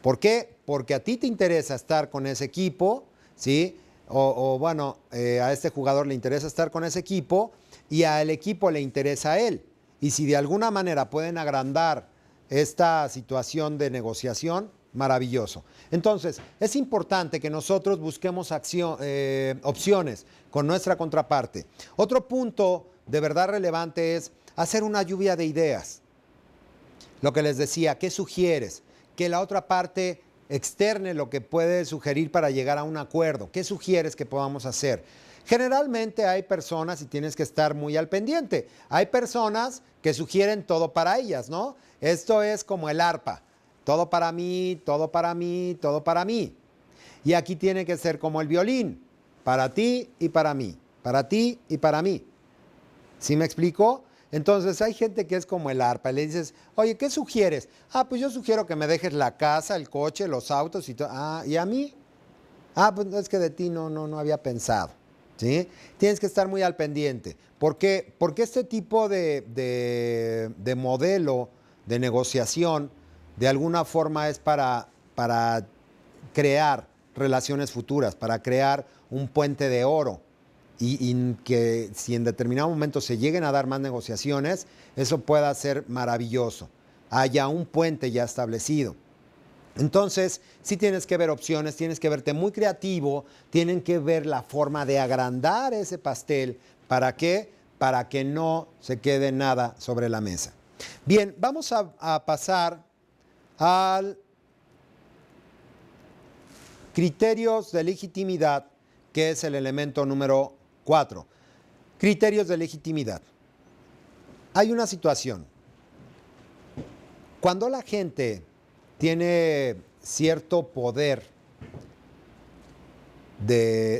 ¿Por qué? Porque a ti te interesa estar con ese equipo, ¿sí? Bueno, a este jugador le interesa estar con ese equipo y al equipo le interesa a él. Y si de alguna manera pueden agrandar esta situación de negociación, maravilloso. Entonces, es importante que nosotros busquemos opciones con nuestra contraparte. Otro punto de verdad relevante es hacer una lluvia de ideas. Lo que les decía, ¿qué sugieres? Que la otra parte externe lo que puede sugerir para llegar a un acuerdo. ¿Qué sugieres que podamos hacer? Generalmente hay personas, y tienes que estar muy al pendiente, hay personas que sugieren todo para ellas, ¿no? Esto es como el arpa. Todo para mí, todo para mí, todo para mí. Y aquí tiene que ser como el violín. Para ti y para mí. Para ti y para mí. ¿Sí me explico? Entonces hay gente que es como el arpa. Le dices, oye, ¿qué sugieres? Ah, pues yo sugiero que me dejes la casa, el coche, los autos y todo. Ah, ¿y a mí? Ah, pues es que de ti no había pensado. ¿Sí? Tienes que estar muy al pendiente. ¿Por qué? Porque este tipo de modelo de negociación de alguna forma es para crear relaciones futuras, para crear un puente de oro. Y que si en determinado momento se lleguen a dar más negociaciones, eso pueda ser maravilloso. Haya un puente ya establecido. Entonces, sí tienes que ver opciones, tienes que verte muy creativo, tienen que ver la forma de agrandar ese pastel. ¿Para qué? Para que no se quede nada sobre la mesa. Bien, vamos a pasar al criterios de legitimidad, que es el elemento número 4. Criterios de legitimidad. Hay una situación. Cuando la gente tiene cierto poder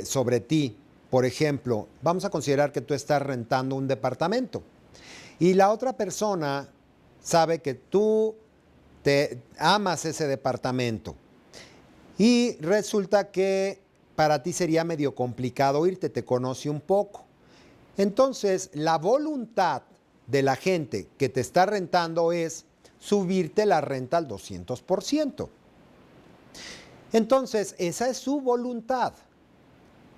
sobre ti, por ejemplo, vamos a considerar que tú estás rentando un departamento y la otra persona sabe que tú te amas ese departamento y resulta que para ti sería medio complicado irte, te conoce un poco. Entonces, la voluntad de la gente que te está rentando es subirte la renta al 200%. Entonces, esa es su voluntad.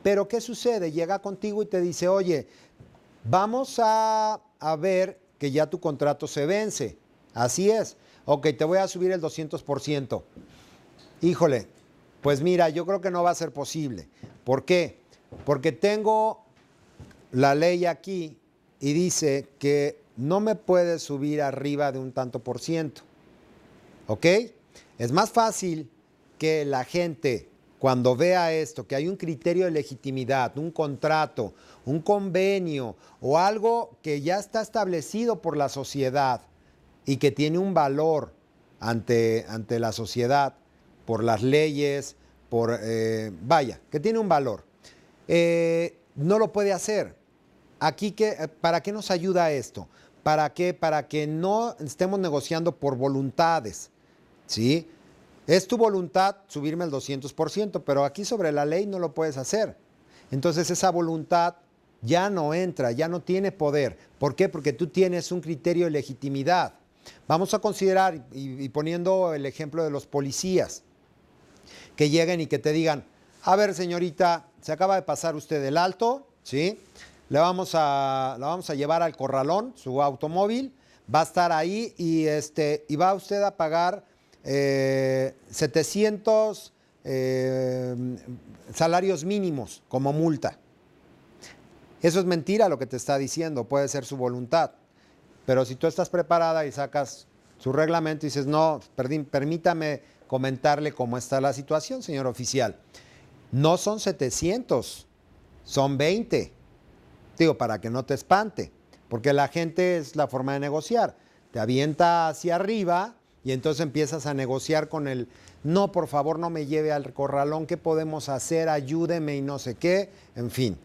Pero ¿qué sucede? Llega contigo y te dice, oye, vamos a ver que ya tu contrato se vence. Así es. Ok, te voy a subir el 200%. Híjole, pues mira, yo creo que no va a ser posible. ¿Por qué? Porque tengo la ley aquí y dice que no me puedes subir arriba de un tanto por ciento. ¿Ok? Es más fácil que la gente, cuando vea esto, que hay un criterio de legitimidad, un contrato, un convenio o algo que ya está establecido por la sociedad y que tiene un valor ante la sociedad, por las leyes, que tiene un valor, no lo puede hacer. aquí, ¿para qué nos ayuda esto? ¿Para qué? Para que no estemos negociando por voluntades, ¿sí? Es tu voluntad subirme el 200%, pero aquí sobre la ley no lo puedes hacer. Entonces esa voluntad ya no entra, ya no tiene poder. ¿Por qué? Porque tú tienes un criterio de legitimidad. Vamos a considerar, y poniendo el ejemplo de los policías, que lleguen y que te digan, a ver señorita, se acaba de pasar usted el alto, ¿sí? La vamos a llevar al corralón, su automóvil, va a estar ahí y va usted a pagar 700 salarios mínimos como multa. Eso es mentira lo que te está diciendo, puede ser su voluntad. Pero si tú estás preparada y sacas su reglamento y dices, no, permítame comentarle cómo está la situación, señor oficial. No son 700, son 20. Digo, para que no te espante, porque la gente es la forma de negociar. Te avienta hacia arriba y entonces empiezas a negociar con el, no, por favor, no me lleve al corralón, ¿qué podemos hacer? Ayúdeme y no sé qué, en fin.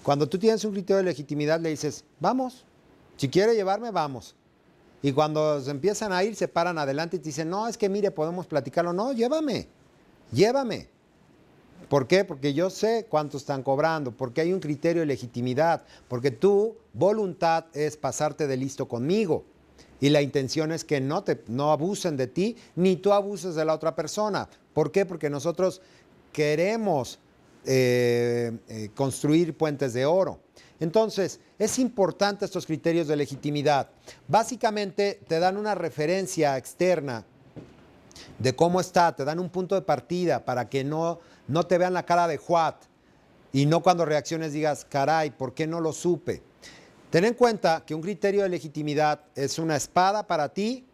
Cuando tú tienes un criterio de legitimidad, le dices, vamos, si quiere llevarme, vamos. Y cuando se empiezan a ir, se paran adelante y te dicen, no, es que mire, podemos platicarlo. No, llévame. ¿Por qué? Porque yo sé cuánto están cobrando, porque hay un criterio de legitimidad, porque tu voluntad es pasarte de listo conmigo. Y la intención es que no abusen de ti, ni tú abuses de la otra persona. ¿Por qué? Porque nosotros queremos construir puentes de oro. Entonces, es importante estos criterios de legitimidad. Básicamente te dan una referencia externa de cómo está, te dan un punto de partida para que no te vean la cara de Juat y no cuando reacciones digas, caray, ¿por qué no lo supe? Ten en cuenta que un criterio de legitimidad es una espada para ti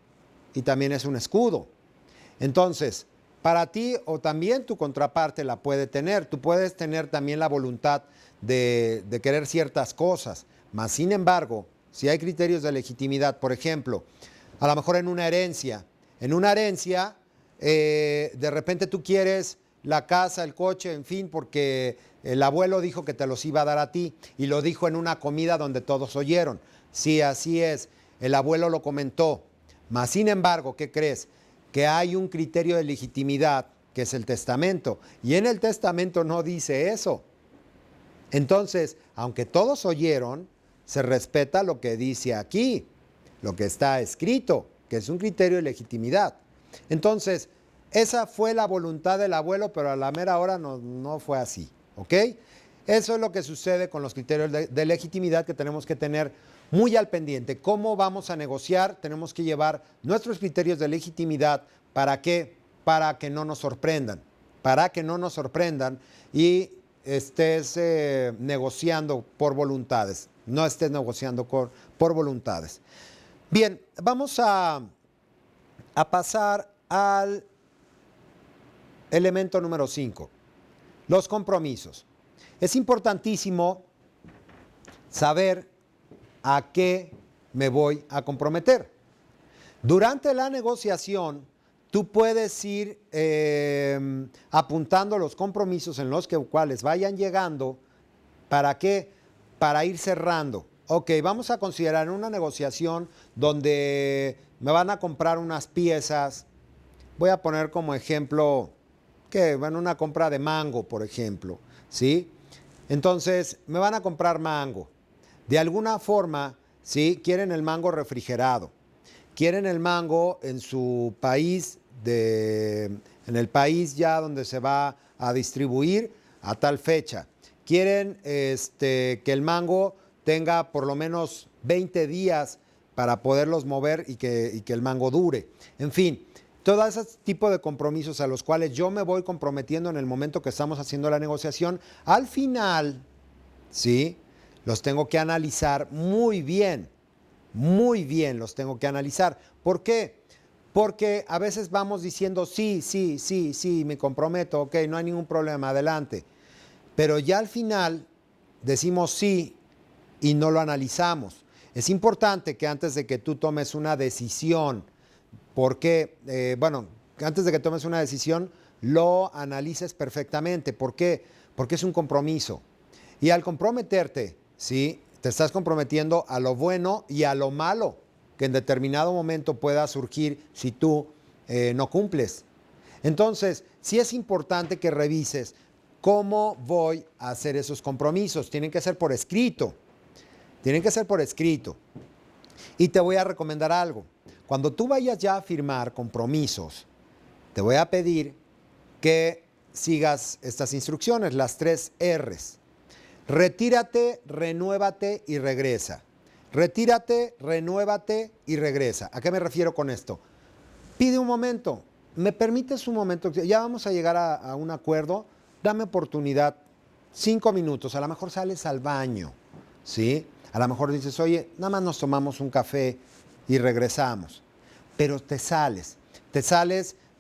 y también es un escudo. Entonces, para ti o también tu contraparte la puede tener. Tú puedes tener también la voluntad de querer ciertas cosas. Mas, sin embargo, si hay criterios de legitimidad, por ejemplo, a lo mejor en una herencia, de repente tú quieres la casa, el coche, en fin, porque el abuelo dijo que te los iba a dar a ti y lo dijo en una comida donde todos oyeron. Sí, así es, el abuelo lo comentó. Mas, sin embargo, ¿qué crees? Que hay un criterio de legitimidad, que es el testamento. Y en el testamento no dice eso. Entonces, aunque todos oyeron, se respeta lo que dice aquí, lo que está escrito, que es un criterio de legitimidad. Entonces, esa fue la voluntad del abuelo, pero a la mera hora no fue así, ¿ok? Eso es lo que sucede con los criterios de legitimidad que tenemos que tener muy al pendiente. ¿Cómo vamos a negociar? Tenemos que llevar nuestros criterios de legitimidad. ¿Para qué? Para que no nos sorprendan. Para que no nos sorprendan y estés negociando por voluntades. No estés negociando por voluntades. Bien, vamos a pasar al elemento número 5, los compromisos. Es importantísimo saber a qué me voy a comprometer. Durante la negociación, tú puedes ir apuntando los compromisos en los cuales vayan llegando. ¿Para qué? Para ir cerrando. Ok, vamos a considerar una negociación donde me van a comprar unas piezas. Voy a poner como ejemplo una compra de mango, por ejemplo, ¿sí? Entonces, me van a comprar mango. De alguna forma, ¿sí? Quieren el mango refrigerado. Quieren el mango en su país, en el país ya donde se va a distribuir a tal fecha. Quieren que el mango tenga por lo menos 20 días para poderlos mover y que el mango dure. En fin, todo ese tipo de compromisos a los cuales yo me voy comprometiendo en el momento que estamos haciendo la negociación, al final, ¿sí? Los tengo que analizar muy bien los tengo que analizar. ¿Por qué? Porque a veces vamos diciendo sí, me comprometo, ok, no hay ningún problema, adelante. Pero ya al final decimos sí y no lo analizamos. Es importante que antes de que tú tomes una decisión, antes de que tomes una decisión, lo analices perfectamente. ¿Por qué? Porque es un compromiso. Y al comprometerte, ¿sí? Te estás comprometiendo a lo bueno y a lo malo que en determinado momento pueda surgir si tú no cumples. Entonces, sí es importante que revises cómo voy a hacer esos compromisos. Tienen que ser por escrito. Tienen que ser por escrito. Y te voy a recomendar algo. Cuando tú vayas ya a firmar compromisos, te voy a pedir que sigas estas instrucciones, las 3 R's. Retírate, renuévate y regresa. Retírate, renuévate y regresa. ¿A qué me refiero con esto? Pide un momento. ¿Me permites un momento? Ya vamos a llegar a un acuerdo. Dame oportunidad. 5 minutos. A lo mejor sales al baño. ¿Sí? A lo mejor dices, oye, nada más nos tomamos un café y regresamos. Pero te sales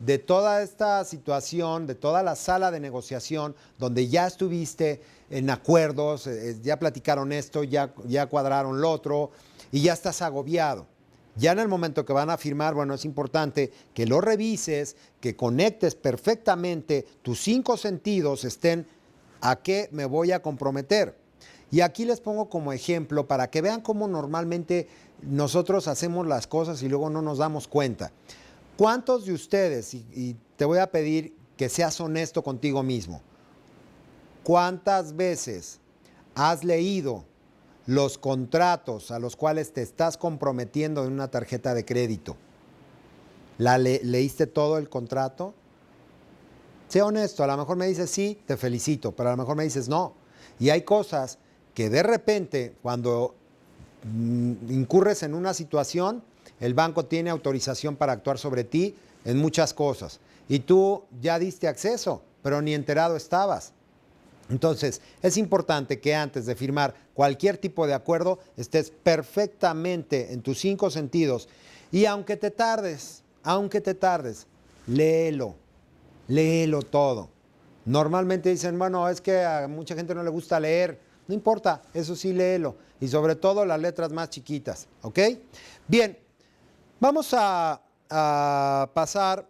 de toda esta situación, de toda la sala de negociación, donde ya estuviste en acuerdos, ya platicaron esto, ya cuadraron lo otro, y ya estás agobiado. Ya en el momento que van a firmar, bueno, es importante que lo revises, que conectes perfectamente, tus 5 sentidos estén a qué me voy a comprometer. Y aquí les pongo como ejemplo para que vean cómo normalmente nosotros hacemos las cosas y luego no nos damos cuenta. ¿Cuántos de ustedes, y te voy a pedir que seas honesto contigo mismo, cuántas veces has leído los contratos a los cuales te estás comprometiendo en una tarjeta de crédito? ¿Leíste todo el contrato? Sé honesto, a lo mejor me dices sí, te felicito, pero a lo mejor me dices no. Y hay cosas que de repente, cuando incurres en una situación, el banco tiene autorización para actuar sobre ti en muchas cosas. Y tú ya diste acceso, pero ni enterado estabas. Entonces, es importante que antes de firmar cualquier tipo de acuerdo, estés perfectamente en tus 5 sentidos. Y aunque te tardes, léelo todo. Normalmente dicen, bueno, es que a mucha gente no le gusta leer. No importa, eso sí, léelo. Y sobre todo las letras más chiquitas, ¿ok? Bien, vamos a pasar.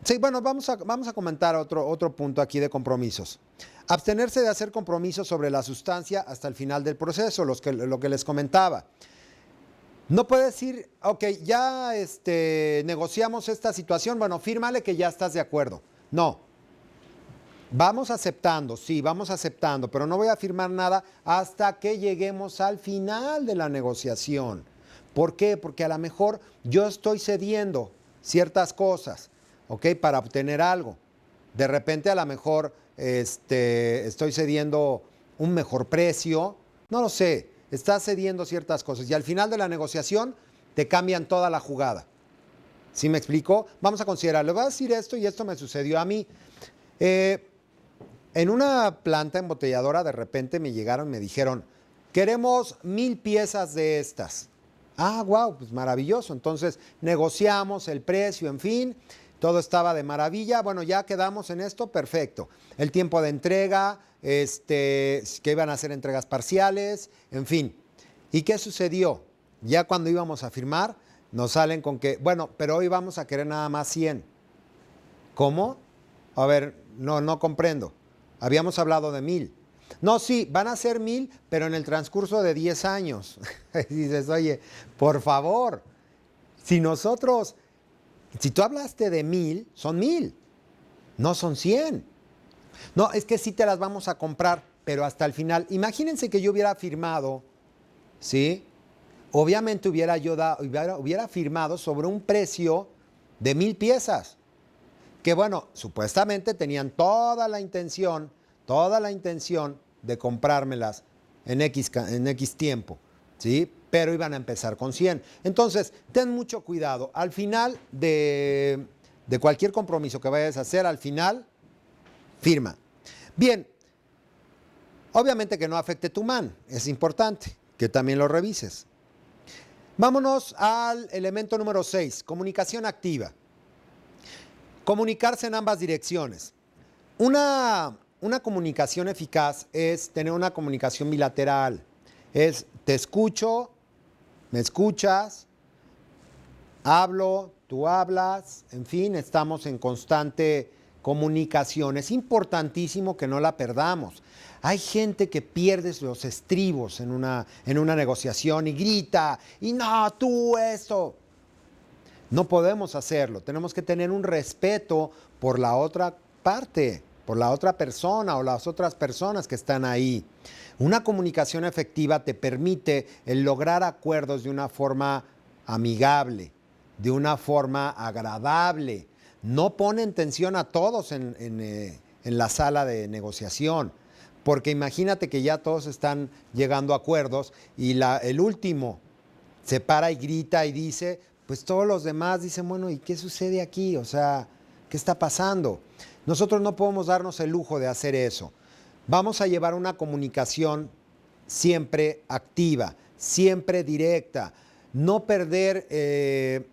Sí, bueno, vamos a comentar otro punto aquí de compromisos. Abstenerse de hacer compromisos sobre la sustancia hasta el final del proceso, lo que les comentaba. No puedes decir, ok, ya negociamos esta situación, bueno, fírmale que ya estás de acuerdo. No. Vamos aceptando, sí, vamos aceptando, pero no voy a firmar nada hasta que lleguemos al final de la negociación. ¿Por qué? Porque a lo mejor yo estoy cediendo ciertas cosas, ¿ok? Para obtener algo. De repente a lo mejor estoy cediendo un mejor precio, no lo sé, estás cediendo ciertas cosas y al final de la negociación te cambian toda la jugada. ¿Sí me explico? Vamos a considerar, le voy a decir esto y esto me sucedió a mí. En una planta embotelladora de repente me llegaron, me dijeron, queremos 1000 piezas de estas. Ah, wow, pues maravilloso. Entonces negociamos el precio, en fin, todo estaba de maravilla. Bueno, ya quedamos en esto, perfecto. El tiempo de entrega, que iban a hacer entregas parciales, en fin. ¿Y qué sucedió? Ya cuando íbamos a firmar, nos salen con que, bueno, pero hoy vamos a querer nada más 100. ¿Cómo? A ver, no comprendo. Habíamos hablado de 1000. No, sí, van a ser 1000, pero en el transcurso de 10 años. Y dices, oye, por favor, si tú hablaste de 1000, son 1000, no son 100. No, es que sí te las vamos a comprar, pero hasta el final. Imagínense que yo hubiera firmado, ¿sí? Obviamente hubiera firmado sobre un precio de 1000 piezas. Que bueno, supuestamente tenían toda la intención de comprármelas en X tiempo, ¿sí? Pero iban a empezar con 100. Entonces, ten mucho cuidado. Al final de cualquier compromiso que vayas a hacer, al final, firma. Bien, obviamente que no afecte tu man, es importante que también lo revises. Vámonos al elemento número 6, comunicación activa. Comunicarse en ambas direcciones. Una comunicación eficaz es tener una comunicación bilateral. Es te escucho, me escuchas, hablo, tú hablas, en fin, estamos en constante comunicación. Es importantísimo que no la perdamos. Hay gente que pierde los estribos en una negociación y grita, y no, tú eso. No podemos hacerlo. Tenemos que tener un respeto por la otra parte, por la otra persona o las otras personas que están ahí. Una comunicación efectiva te permite el lograr acuerdos de una forma amigable, de una forma agradable. No ponen tensión a todos en la sala de negociación. Porque imagínate que ya todos están llegando a acuerdos y el último se para y grita y dice, pues todos los demás dicen, bueno, ¿y qué sucede aquí? O sea, ¿qué está pasando? Nosotros no podemos darnos el lujo de hacer eso. Vamos a llevar una comunicación siempre activa, siempre directa. No perder,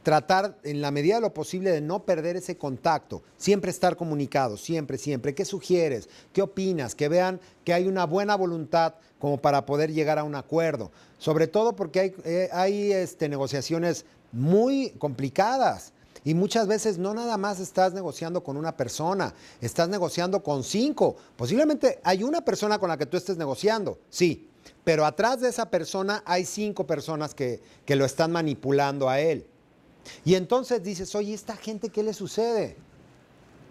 tratar en la medida de lo posible de no perder ese contacto. Siempre estar comunicados, siempre, siempre. ¿Qué sugieres? ¿Qué opinas? Que vean que hay una buena voluntad como para poder llegar a un acuerdo. Sobre todo porque hay negociaciones muy complicadas. Y muchas veces no nada más estás negociando con una persona, estás negociando con 5. Posiblemente hay una persona con la que tú estés negociando, sí, pero atrás de esa persona hay 5 personas que lo están manipulando a él. Y entonces dices, oye, ¿esta gente qué le sucede?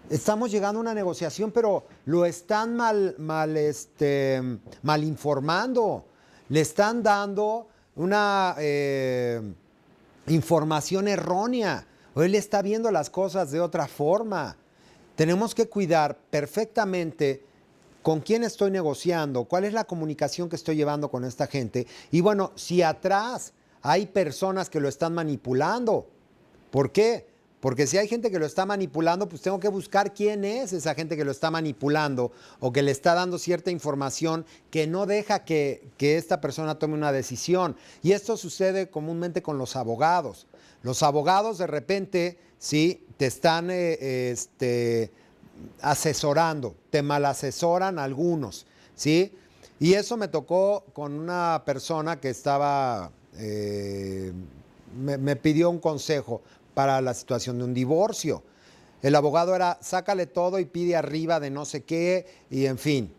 Estamos llegando a una negociación, pero lo están mal informando. Le están dando una información errónea. O él está viendo las cosas de otra forma. Tenemos que cuidar perfectamente con quién estoy negociando, cuál es la comunicación que estoy llevando con esta gente. Y bueno, si atrás hay personas que lo están manipulando, ¿por qué? Porque si hay gente que lo está manipulando, pues tengo que buscar quién es esa gente que lo está manipulando o que le está dando cierta información que no deja que esta persona tome una decisión. Y esto sucede comúnmente con los abogados. Los abogados de repente, sí, te están asesorando, te malasesoran algunos, ¿sí? Y eso me tocó con una persona que estaba, me pidió un consejo para la situación de un divorcio. El abogado era, sácale todo y pide arriba de no sé qué, y en fin.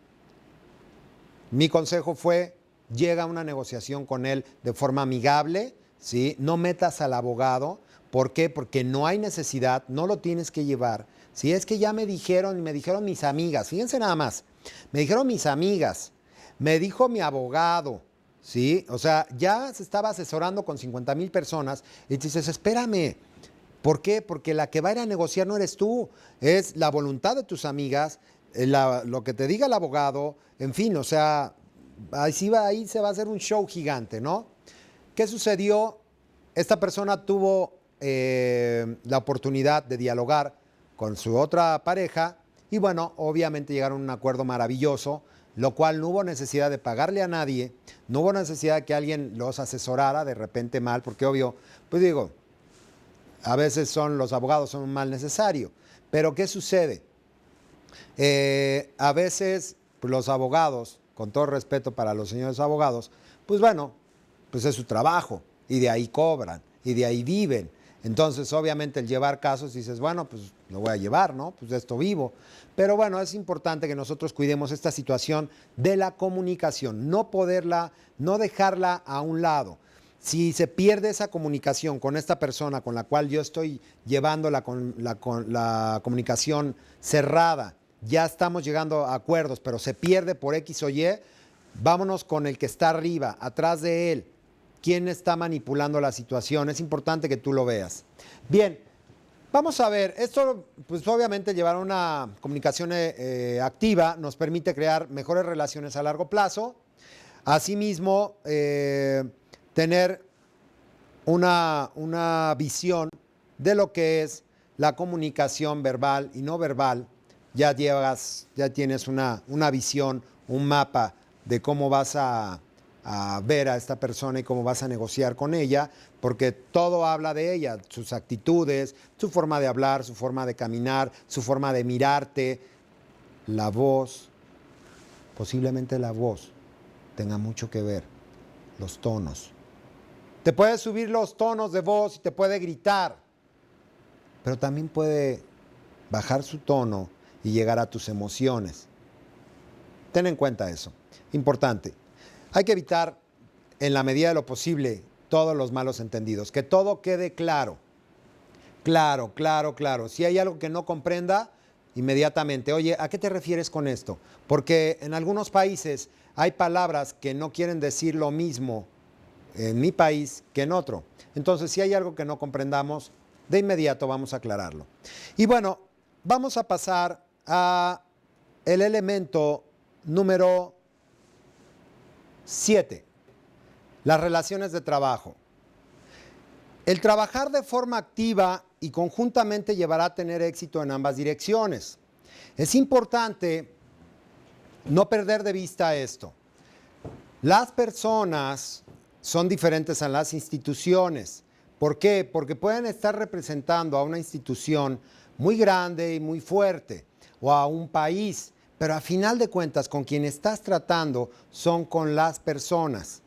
Mi consejo fue, llega a una negociación con él de forma amigable, ¿sí? No metas al abogado. ¿Por qué? Porque no hay necesidad, no lo tienes que llevar. Si es que ya me dijeron mis amigas, fíjense nada más, me dijeron mis amigas, me dijo mi abogado, ¿sí? O sea, ya se estaba asesorando con 50,000 personas y dices, espérame. ¿Por qué? Porque la que va a ir a negociar no eres tú, es la voluntad de tus amigas, lo que te diga el abogado, en fin, o sea, ahí se va a hacer un show gigante, ¿no? ¿Qué sucedió? Esta persona tuvo la oportunidad de dialogar con su otra pareja y bueno, obviamente llegaron a un acuerdo maravilloso, lo cual no hubo necesidad de pagarle a nadie, no hubo necesidad de que alguien los asesorara de repente mal, porque obvio, pues digo, a veces los abogados son un mal necesario, pero ¿qué sucede? A veces pues, los abogados, con todo respeto para los señores abogados, pues bueno, pues es su trabajo y de ahí cobran y de ahí viven. Entonces, obviamente, el llevar casos, dices, bueno, pues lo voy a llevar, ¿no? Pues de esto vivo. Pero bueno, es importante que nosotros cuidemos esta situación de la comunicación, no dejarla a un lado. Si se pierde esa comunicación con esta persona con la cual yo estoy llevando la comunicación cerrada, ya estamos llegando a acuerdos, pero se pierde por X o Y, vámonos con el que está arriba, atrás de él. ¿Quién está manipulando la situación? Es importante que tú lo veas. Bien, vamos a ver, esto pues obviamente llevar una comunicación activa nos permite crear mejores relaciones a largo plazo. Asimismo, tener una visión de lo que es la comunicación verbal y no verbal. Ya tienes una visión, un mapa de cómo vas a ver a esta persona y cómo vas a negociar con ella, porque todo habla de ella, sus actitudes, su forma de hablar, su forma de caminar, su forma de mirarte, la voz, posiblemente la voz tenga mucho que ver, los tonos. Te puede subir los tonos de voz y te puede gritar, pero también puede bajar su tono y llegar a tus emociones. Ten en cuenta eso. Importante. Hay que evitar, en la medida de lo posible, todos los malos entendidos. Que todo quede claro. Claro, claro, claro. Si hay algo que no comprenda, inmediatamente, oye, ¿a qué te refieres con esto? Porque en algunos países hay palabras que no quieren decir lo mismo en mi país que en otro. Entonces, si hay algo que no comprendamos, de inmediato vamos a aclararlo. Y bueno, vamos a pasar a el elemento número 7, las relaciones de trabajo. El trabajar de forma activa y conjuntamente llevará a tener éxito en ambas direcciones. Es importante no perder de vista esto. Las personas son diferentes a las instituciones. ¿Por qué? Porque pueden estar representando a una institución muy grande y muy fuerte o a un país, pero a final de cuentas con quien estás tratando son con las personas.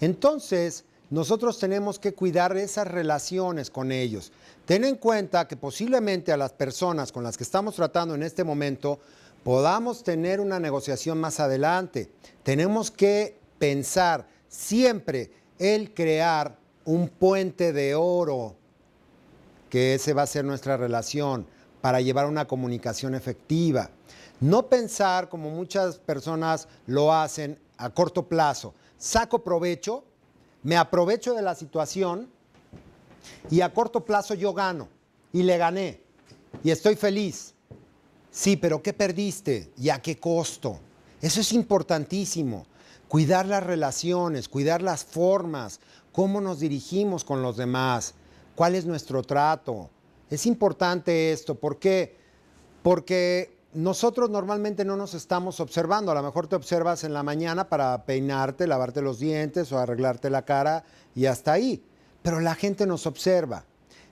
Entonces, nosotros tenemos que cuidar esas relaciones con ellos. Ten en cuenta que posiblemente a las personas con las que estamos tratando en este momento podamos tener una negociación más adelante. Tenemos que pensar siempre el crear un puente de oro, que ese va a ser nuestra relación, para llevar una comunicación efectiva. No pensar como muchas personas lo hacen a corto plazo. Saco provecho, me aprovecho de la situación y a corto plazo yo gano y le gané y estoy feliz. Sí, pero ¿qué perdiste y a qué costo? Eso es importantísimo. Cuidar las relaciones, cuidar las formas, cómo nos dirigimos con los demás, cuál es nuestro trato. Es importante esto. ¿Por qué? Porque nosotros normalmente no nos estamos observando. A lo mejor te observas en la mañana para peinarte, lavarte los dientes o arreglarte la cara y hasta ahí. Pero la gente nos observa.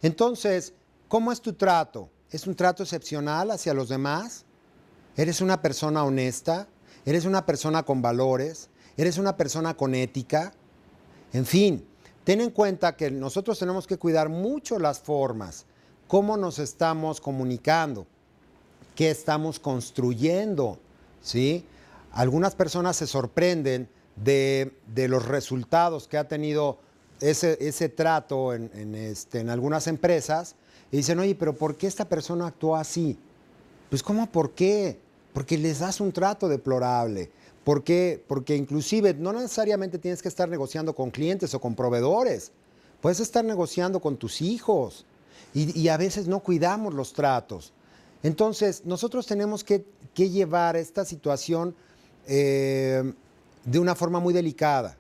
Entonces, ¿cómo es tu trato? ¿Es un trato excepcional hacia los demás? ¿Eres una persona honesta? ¿Eres una persona con valores? ¿Eres una persona con ética? En fin, ten en cuenta que nosotros tenemos que cuidar mucho las formas, cómo nos estamos comunicando, qué estamos construyendo, ¿sí? Algunas personas se sorprenden de los resultados que ha tenido ese trato en algunas empresas y dicen, oye, pero ¿por qué esta persona actuó así? Pues ¿cómo por qué? Porque les das un trato deplorable. ¿Por qué? Porque inclusive no necesariamente tienes que estar negociando con clientes o con proveedores. Puedes estar negociando con tus hijos y a veces no cuidamos los tratos. Entonces, nosotros tenemos que llevar esta situación de una forma muy delicada,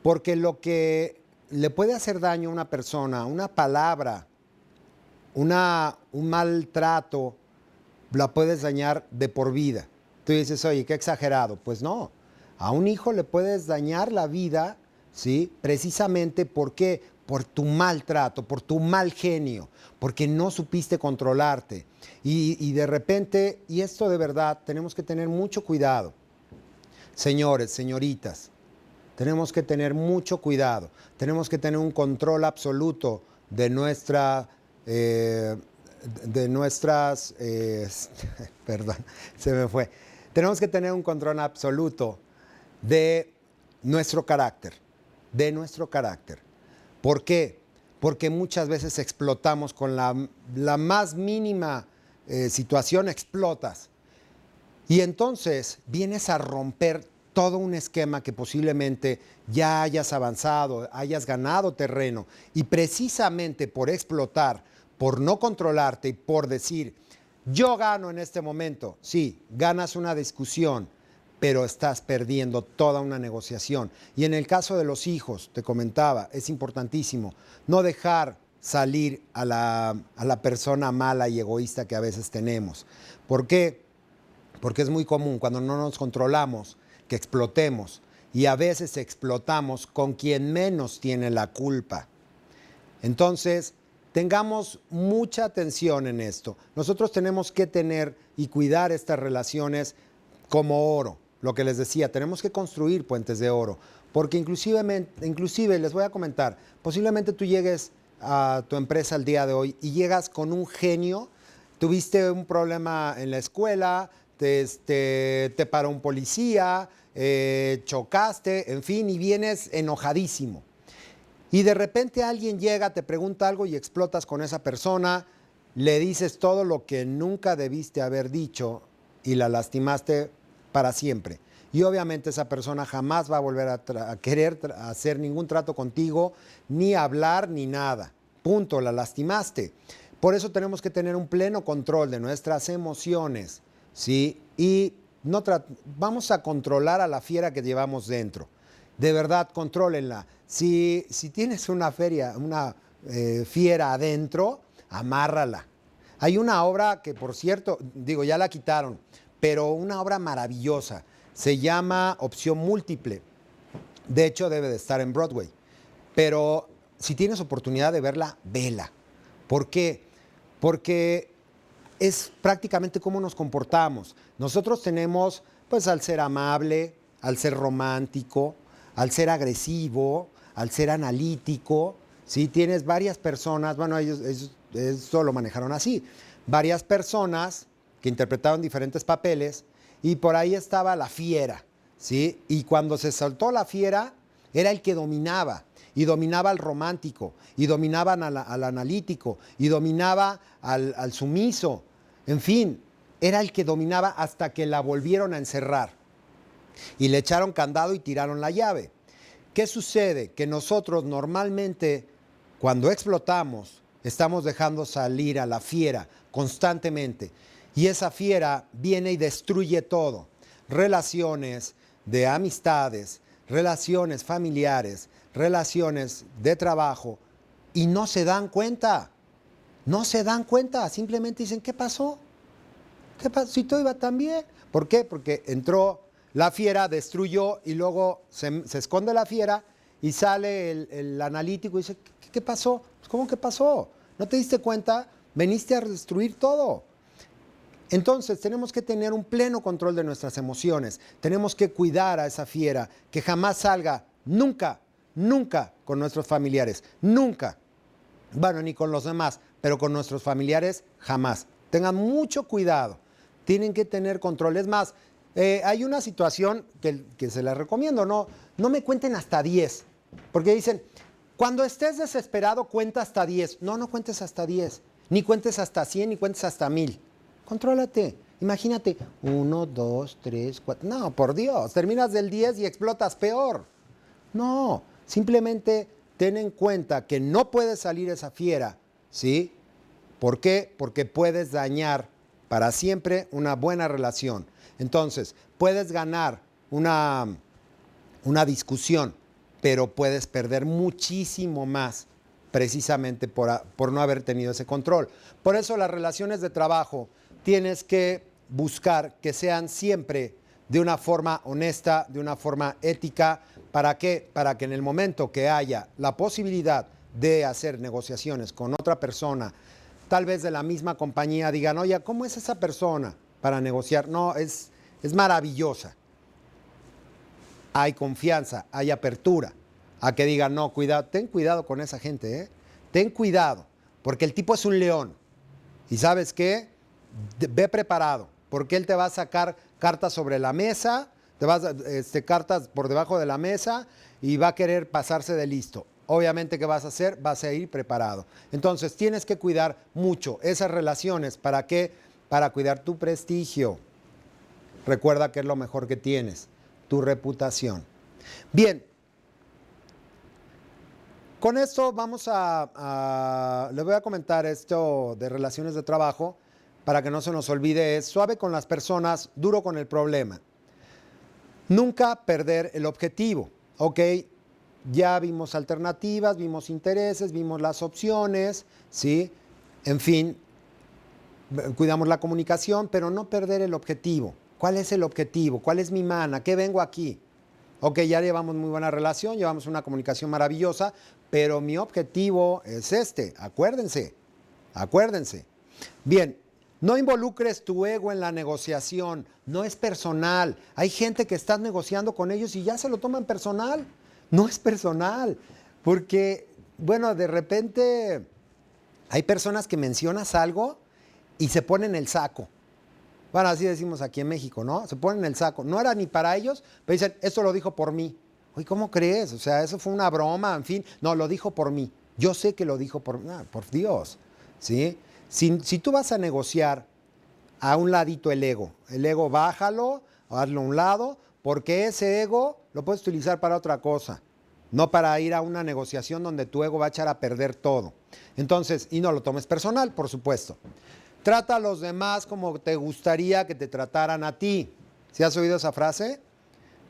porque lo que le puede hacer daño a una persona, una palabra, un maltrato, la puedes dañar de por vida. Tú dices, oye, qué exagerado. Pues no, a un hijo le puedes dañar la vida, ¿sí? Precisamente ¿por qué? Por tu maltrato, por tu mal genio, porque no supiste controlarte. Y de repente, y esto de verdad, tenemos que tener mucho cuidado. Señores, señoritas, tenemos que tener mucho cuidado. Tenemos que tener un control absoluto de nuestras, perdón, se me fue. Tenemos que tener un control absoluto de nuestro carácter, ¿Por qué? Porque muchas veces explotamos con la más mínima situación, explotas. Y entonces vienes a romper todo un esquema que posiblemente ya hayas avanzado, hayas ganado terreno. Y precisamente por explotar, por no controlarte y por decir, yo gano en este momento, sí, ganas una discusión, pero estás perdiendo toda una negociación. Y en el caso de los hijos, te comentaba, es importantísimo no dejar salir a la persona mala y egoísta que a veces tenemos. ¿Por qué? Porque es muy común cuando no nos controlamos que explotemos y a veces explotamos con quien menos tiene la culpa. Entonces, tengamos mucha atención en esto. Nosotros tenemos que tener y cuidar estas relaciones como oro. Lo que les decía, tenemos que construir puentes de oro, porque inclusive les voy a comentar, posiblemente tú llegues a tu empresa el día de hoy y llegas con un genio tuviste un problema en la escuela, te paró un policía, chocaste, en fin, y vienes enojadísimo. Y de repente alguien llega, te pregunta algo y explotas con esa persona, le dices todo lo que nunca debiste haber dicho y la lastimaste para siempre. Y obviamente esa persona jamás va a volver a querer hacer ningún trato contigo, ni hablar, ni nada. Punto, la lastimaste. Por eso tenemos que tener un pleno control de nuestras emociones, ¿sí? Y vamos a controlar a la fiera que llevamos dentro. De verdad, contrólenla. Si tienes una fiera adentro, amárrala. Hay una obra que, por cierto, digo, ya la quitaron, pero una obra maravillosa. Se llama Opción Múltiple. De hecho, debe de estar en Broadway. Pero si tienes oportunidad de verla, vela. ¿Por qué? Porque es prácticamente cómo nos comportamos. Nosotros tenemos, pues, al ser amable, al ser romántico, al ser agresivo, al ser analítico, ¿sí? Tienes varias personas, bueno, ellos eso lo manejaron así, varias personas que interpretaron diferentes papeles y por ahí estaba la fiera, ¿sí? Y cuando se soltó la fiera, era el que dominaba, y dominaba al romántico, y dominaba al analítico, y dominaba al sumiso, en fin, era el que dominaba hasta que la volvieron a encerrar. Y le echaron candado y tiraron la llave. ¿Qué sucede? Que nosotros normalmente, cuando explotamos, estamos dejando salir a la fiera constantemente. Y esa fiera viene y destruye todo. Relaciones de amistades, relaciones familiares, relaciones de trabajo. Y no se dan cuenta. No se dan cuenta. Simplemente dicen, ¿qué pasó? ¿Qué pasó? Si todo iba tan bien. ¿Por qué? Porque entró la fiera, destruyó y luego se esconde la fiera y sale el analítico y dice, ¿qué pasó? Pues, ¿cómo que pasó? ¿No te diste cuenta? Veniste a destruir todo. Entonces tenemos que tener un pleno control de nuestras emociones. Tenemos que cuidar a esa fiera, que jamás salga, nunca, nunca con nuestros familiares, nunca. Bueno, ni con los demás, pero con nuestros familiares jamás. Tengan mucho cuidado, tienen que tener control. Es más, hay una situación que se la recomiendo, no me cuenten hasta 10, porque dicen, cuando estés desesperado cuenta hasta 10. No cuentes hasta 10, ni cuentes hasta 100, ni cuentes hasta 1000. Contrólate, imagínate, 1, 2, 3, 4, no, por Dios, terminas del 10 y explotas peor. No, simplemente ten en cuenta que no puede salir esa fiera, ¿sí? ¿Por qué? Porque puedes dañar para siempre una buena relación. Entonces, puedes ganar una discusión, pero puedes perder muchísimo más precisamente por no haber tenido ese control. Por eso las relaciones de trabajo tienes que buscar que sean siempre de una forma honesta, de una forma ética. ¿Para qué? Para que en el momento que haya la posibilidad de hacer negociaciones con otra persona, tal vez de la misma compañía, digan, oye, ¿cómo es esa persona para negociar? No, es maravillosa. Hay confianza, hay apertura. A que digan, no, cuidado, ten cuidado con esa gente, ¿eh? Ten cuidado, porque el tipo es un león. ¿Y sabes qué? Ve preparado, porque él te va a sacar cartas sobre la mesa, cartas por debajo de la mesa y va a querer pasarse de listo. Obviamente, ¿qué vas a hacer? Vas a ir preparado. Entonces, tienes que cuidar mucho esas relaciones. ¿Para qué? Para cuidar tu prestigio. Recuerda que es lo mejor que tienes, tu reputación. Bien, con esto les voy a comentar esto de relaciones de trabajo para que no se nos olvide. Es suave con las personas, duro con el problema. Nunca perder el objetivo, ¿ok? Ya vimos alternativas, vimos intereses, vimos las opciones, ¿sí? En fin, cuidamos la comunicación, pero no perder el objetivo. ¿Cuál es el objetivo? ¿Cuál es mi mana? ¿Qué vengo aquí? Ok, ya llevamos muy buena relación, llevamos una comunicación maravillosa, pero mi objetivo es este, acuérdense. Bien, no involucres tu ego en la negociación, no es personal. Hay gente que estás negociando con ellos y ya se lo toman personal. No es personal, porque, bueno, de repente hay personas que mencionas algo y se ponen el saco. Bueno, así decimos aquí en México, ¿no? Se ponen el saco. No era ni para ellos, pero dicen, esto lo dijo por mí. Oye, ¿cómo crees? O sea, eso fue una broma, en fin. No, lo dijo por mí. Yo sé que lo dijo por Dios, ¿sí? Si tú vas a negociar a un ladito el ego bájalo, hazlo a un lado, porque ese ego lo puedes utilizar para otra cosa, no para ir a una negociación donde tu ego va a echar a perder todo. Entonces, y no lo tomes personal, por supuesto. Trata a los demás como te gustaría que te trataran a ti. ¿Sí has oído esa frase?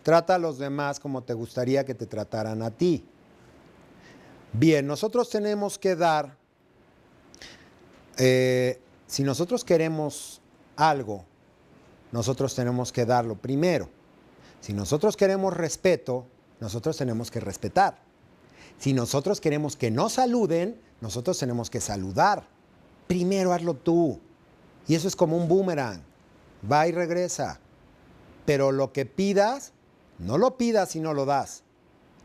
Trata a los demás como te gustaría que te trataran a ti. Bien, nosotros tenemos que dar, si nosotros queremos algo, nosotros tenemos que darlo primero. Si nosotros queremos respeto, nosotros tenemos que respetar. Si nosotros queremos que nos saluden, nosotros tenemos que saludar. Primero hazlo tú. Y eso es como un boomerang. Va y regresa. Pero lo que pidas, no lo pidas si no lo das.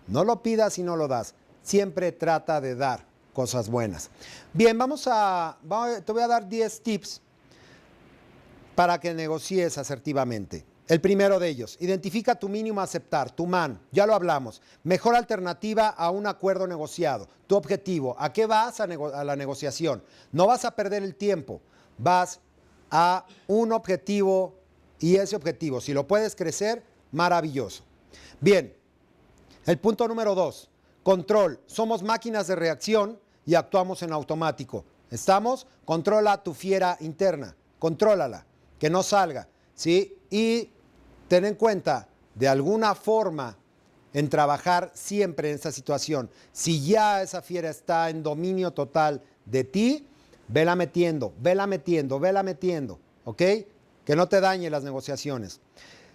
No lo pidas si no lo das. Siempre trata de dar cosas buenas. Bien, te voy a dar 10 tips para que negocies asertivamente. El primero de ellos, identifica tu mínimo a aceptar, tu MAN, ya lo hablamos. Mejor alternativa a un acuerdo negociado. Tu objetivo, ¿a qué vas a la negociación? No vas a perder el tiempo, vas a un objetivo y ese objetivo, si lo puedes crecer, maravilloso. Bien, el punto número 2, control. Somos máquinas de reacción y actuamos en automático. ¿Estamos? Controla tu fiera interna, contrólala, que no salga, ¿sí? Y ten en cuenta, de alguna forma, en trabajar siempre en esta situación. Si ya esa fiera está en dominio total de ti, vela metiendo, ¿ok? Que no te dañe las negociaciones.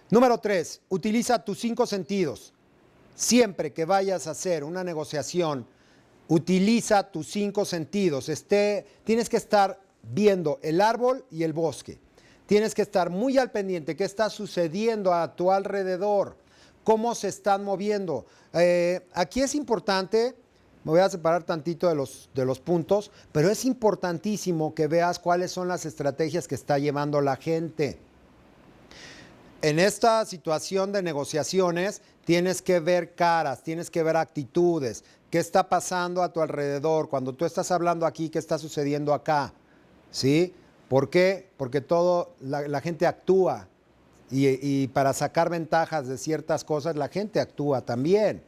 Número 3, utiliza tus 5 sentidos. Siempre que vayas a hacer una negociación, utiliza tus 5 sentidos. Tienes que estar viendo el árbol y el bosque. Tienes que estar muy al pendiente qué está sucediendo a tu alrededor, cómo se están moviendo. Aquí es importante, me voy a separar tantito de los puntos, pero es importantísimo que veas cuáles son las estrategias que está llevando la gente. En esta situación de negociaciones tienes que ver caras, tienes que ver actitudes, qué está pasando a tu alrededor, cuando tú estás hablando aquí, qué está sucediendo acá, ¿sí? ¿Por qué? Porque la gente actúa y para sacar ventajas de ciertas cosas la gente actúa también.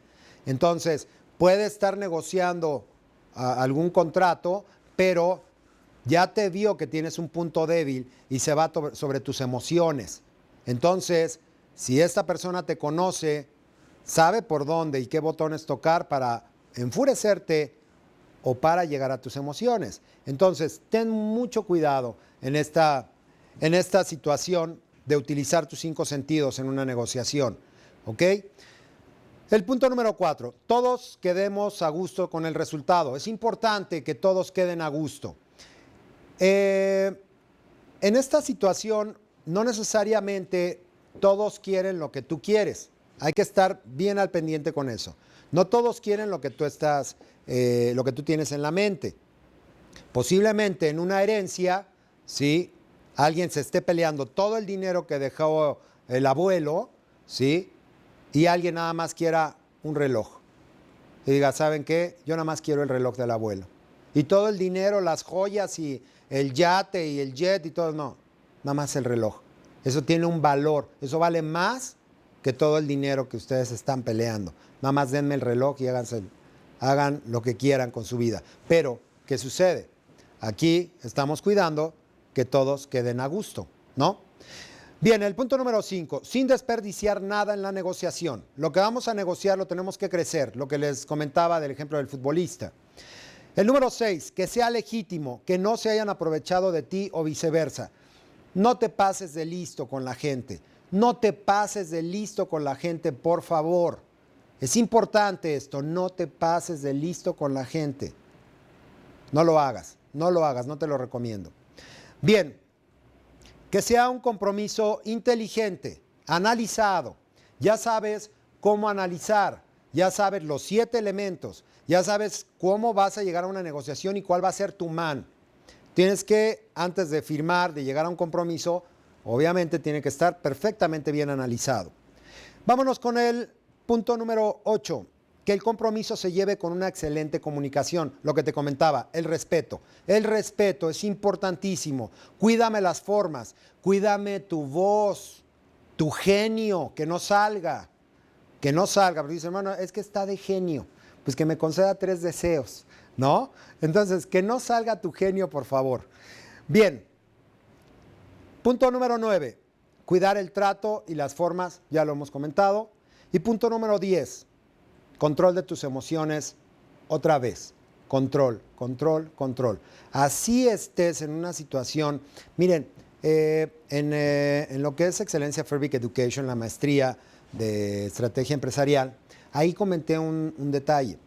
Entonces, puede estar negociando algún contrato, pero ya te vio que tienes un punto débil y se va sobre tus emociones. Entonces, si esta persona te conoce, sabe por dónde y qué botones tocar para enfurecerte o para llegar a tus emociones. Entonces, ten mucho cuidado en esta situación de utilizar tus 5 sentidos en una negociación, ¿ok? El punto número 4, todos quedemos a gusto con el resultado. Es importante que todos queden a gusto. En esta situación, no necesariamente todos quieren lo que tú quieres. Hay que estar bien al pendiente con eso. No todos quieren lo que tú tienes en la mente. Posiblemente en una herencia, ¿sí? Alguien se esté peleando todo el dinero que dejó el abuelo, ¿sí? Y alguien nada más quiera un reloj. Y diga, ¿saben qué? Yo nada más quiero el reloj del abuelo. Y todo el dinero, las joyas y el yate y el jet y todo, no. Nada más el reloj. Eso tiene un valor. Eso vale más que todo el dinero que ustedes están peleando. Nada más denme el reloj y hagan lo que quieran con su vida. Pero, ¿qué sucede? Aquí estamos cuidando que todos queden a gusto, ¿no? Bien, el punto número 5, sin desperdiciar nada en la negociación. Lo que vamos a negociar lo tenemos que crecer, lo que les comentaba del ejemplo del futbolista. El número 6, que sea legítimo, que no se hayan aprovechado de ti o viceversa. No te pases de listo con la gente. No te pases de listo con la gente, por favor. Es importante esto, no te pases de listo con la gente. No lo hagas, no te lo recomiendo. Bien, que sea un compromiso inteligente, analizado. Ya sabes cómo analizar, ya sabes los 7 elementos, ya sabes cómo vas a llegar a una negociación y cuál va a ser tu MAN. Tienes que, antes de firmar, de llegar a un compromiso, obviamente tiene que estar perfectamente bien analizado. Vámonos con el punto número 8, que el compromiso se lleve con una excelente comunicación. Lo que te comentaba, el respeto. El respeto es importantísimo. Cuídame las formas, cuídame tu voz, tu genio, que no salga. Que no salga, porque dice, hermano, es que está de genio. Pues que me conceda 3 deseos, ¿no? Entonces, que no salga tu genio, por favor. Bien. Punto número 9. Cuidar el trato y las formas, ya lo hemos comentado. Y punto número 10. Control de tus emociones, otra vez. Control, control, control. Así estés en una situación. Miren, en lo que es Excelencia Fairvic Education, la maestría de estrategia empresarial, ahí comenté un detalle.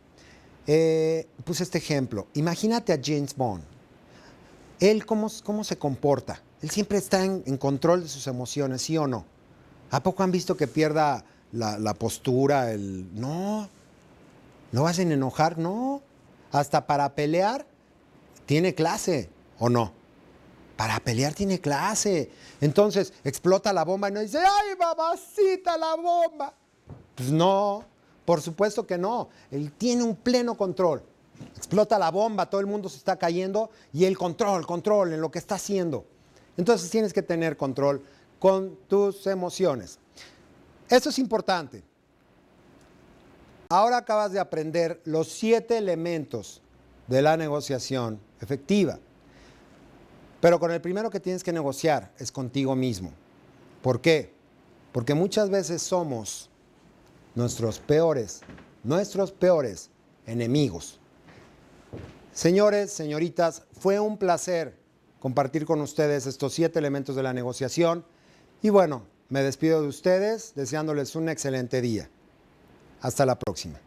Puse este ejemplo. Imagínate a James Bond. Él, ¿cómo se comporta? Él siempre está en control de sus emociones, ¿sí o no? ¿A poco han visto que pierda la postura? No. ¿Lo hacen enojar? No. Hasta para pelear tiene clase, ¿o no? Para pelear tiene clase. Entonces explota la bomba y no dice, ¡ay, mamacita, la bomba! Pues no, por supuesto que no. Él tiene un pleno control. Explota la bomba, todo el mundo se está cayendo y el control en lo que está haciendo. Entonces tienes que tener control con tus emociones. Eso es importante. Ahora acabas de aprender los 7 elementos de la negociación efectiva. Pero con el primero que tienes que negociar es contigo mismo. ¿Por qué? Porque muchas veces somos nuestros peores enemigos. Señores, señoritas, fue un placer compartir con ustedes estos 7 elementos de la negociación. Y bueno, me despido de ustedes deseándoles un excelente día. Hasta la próxima.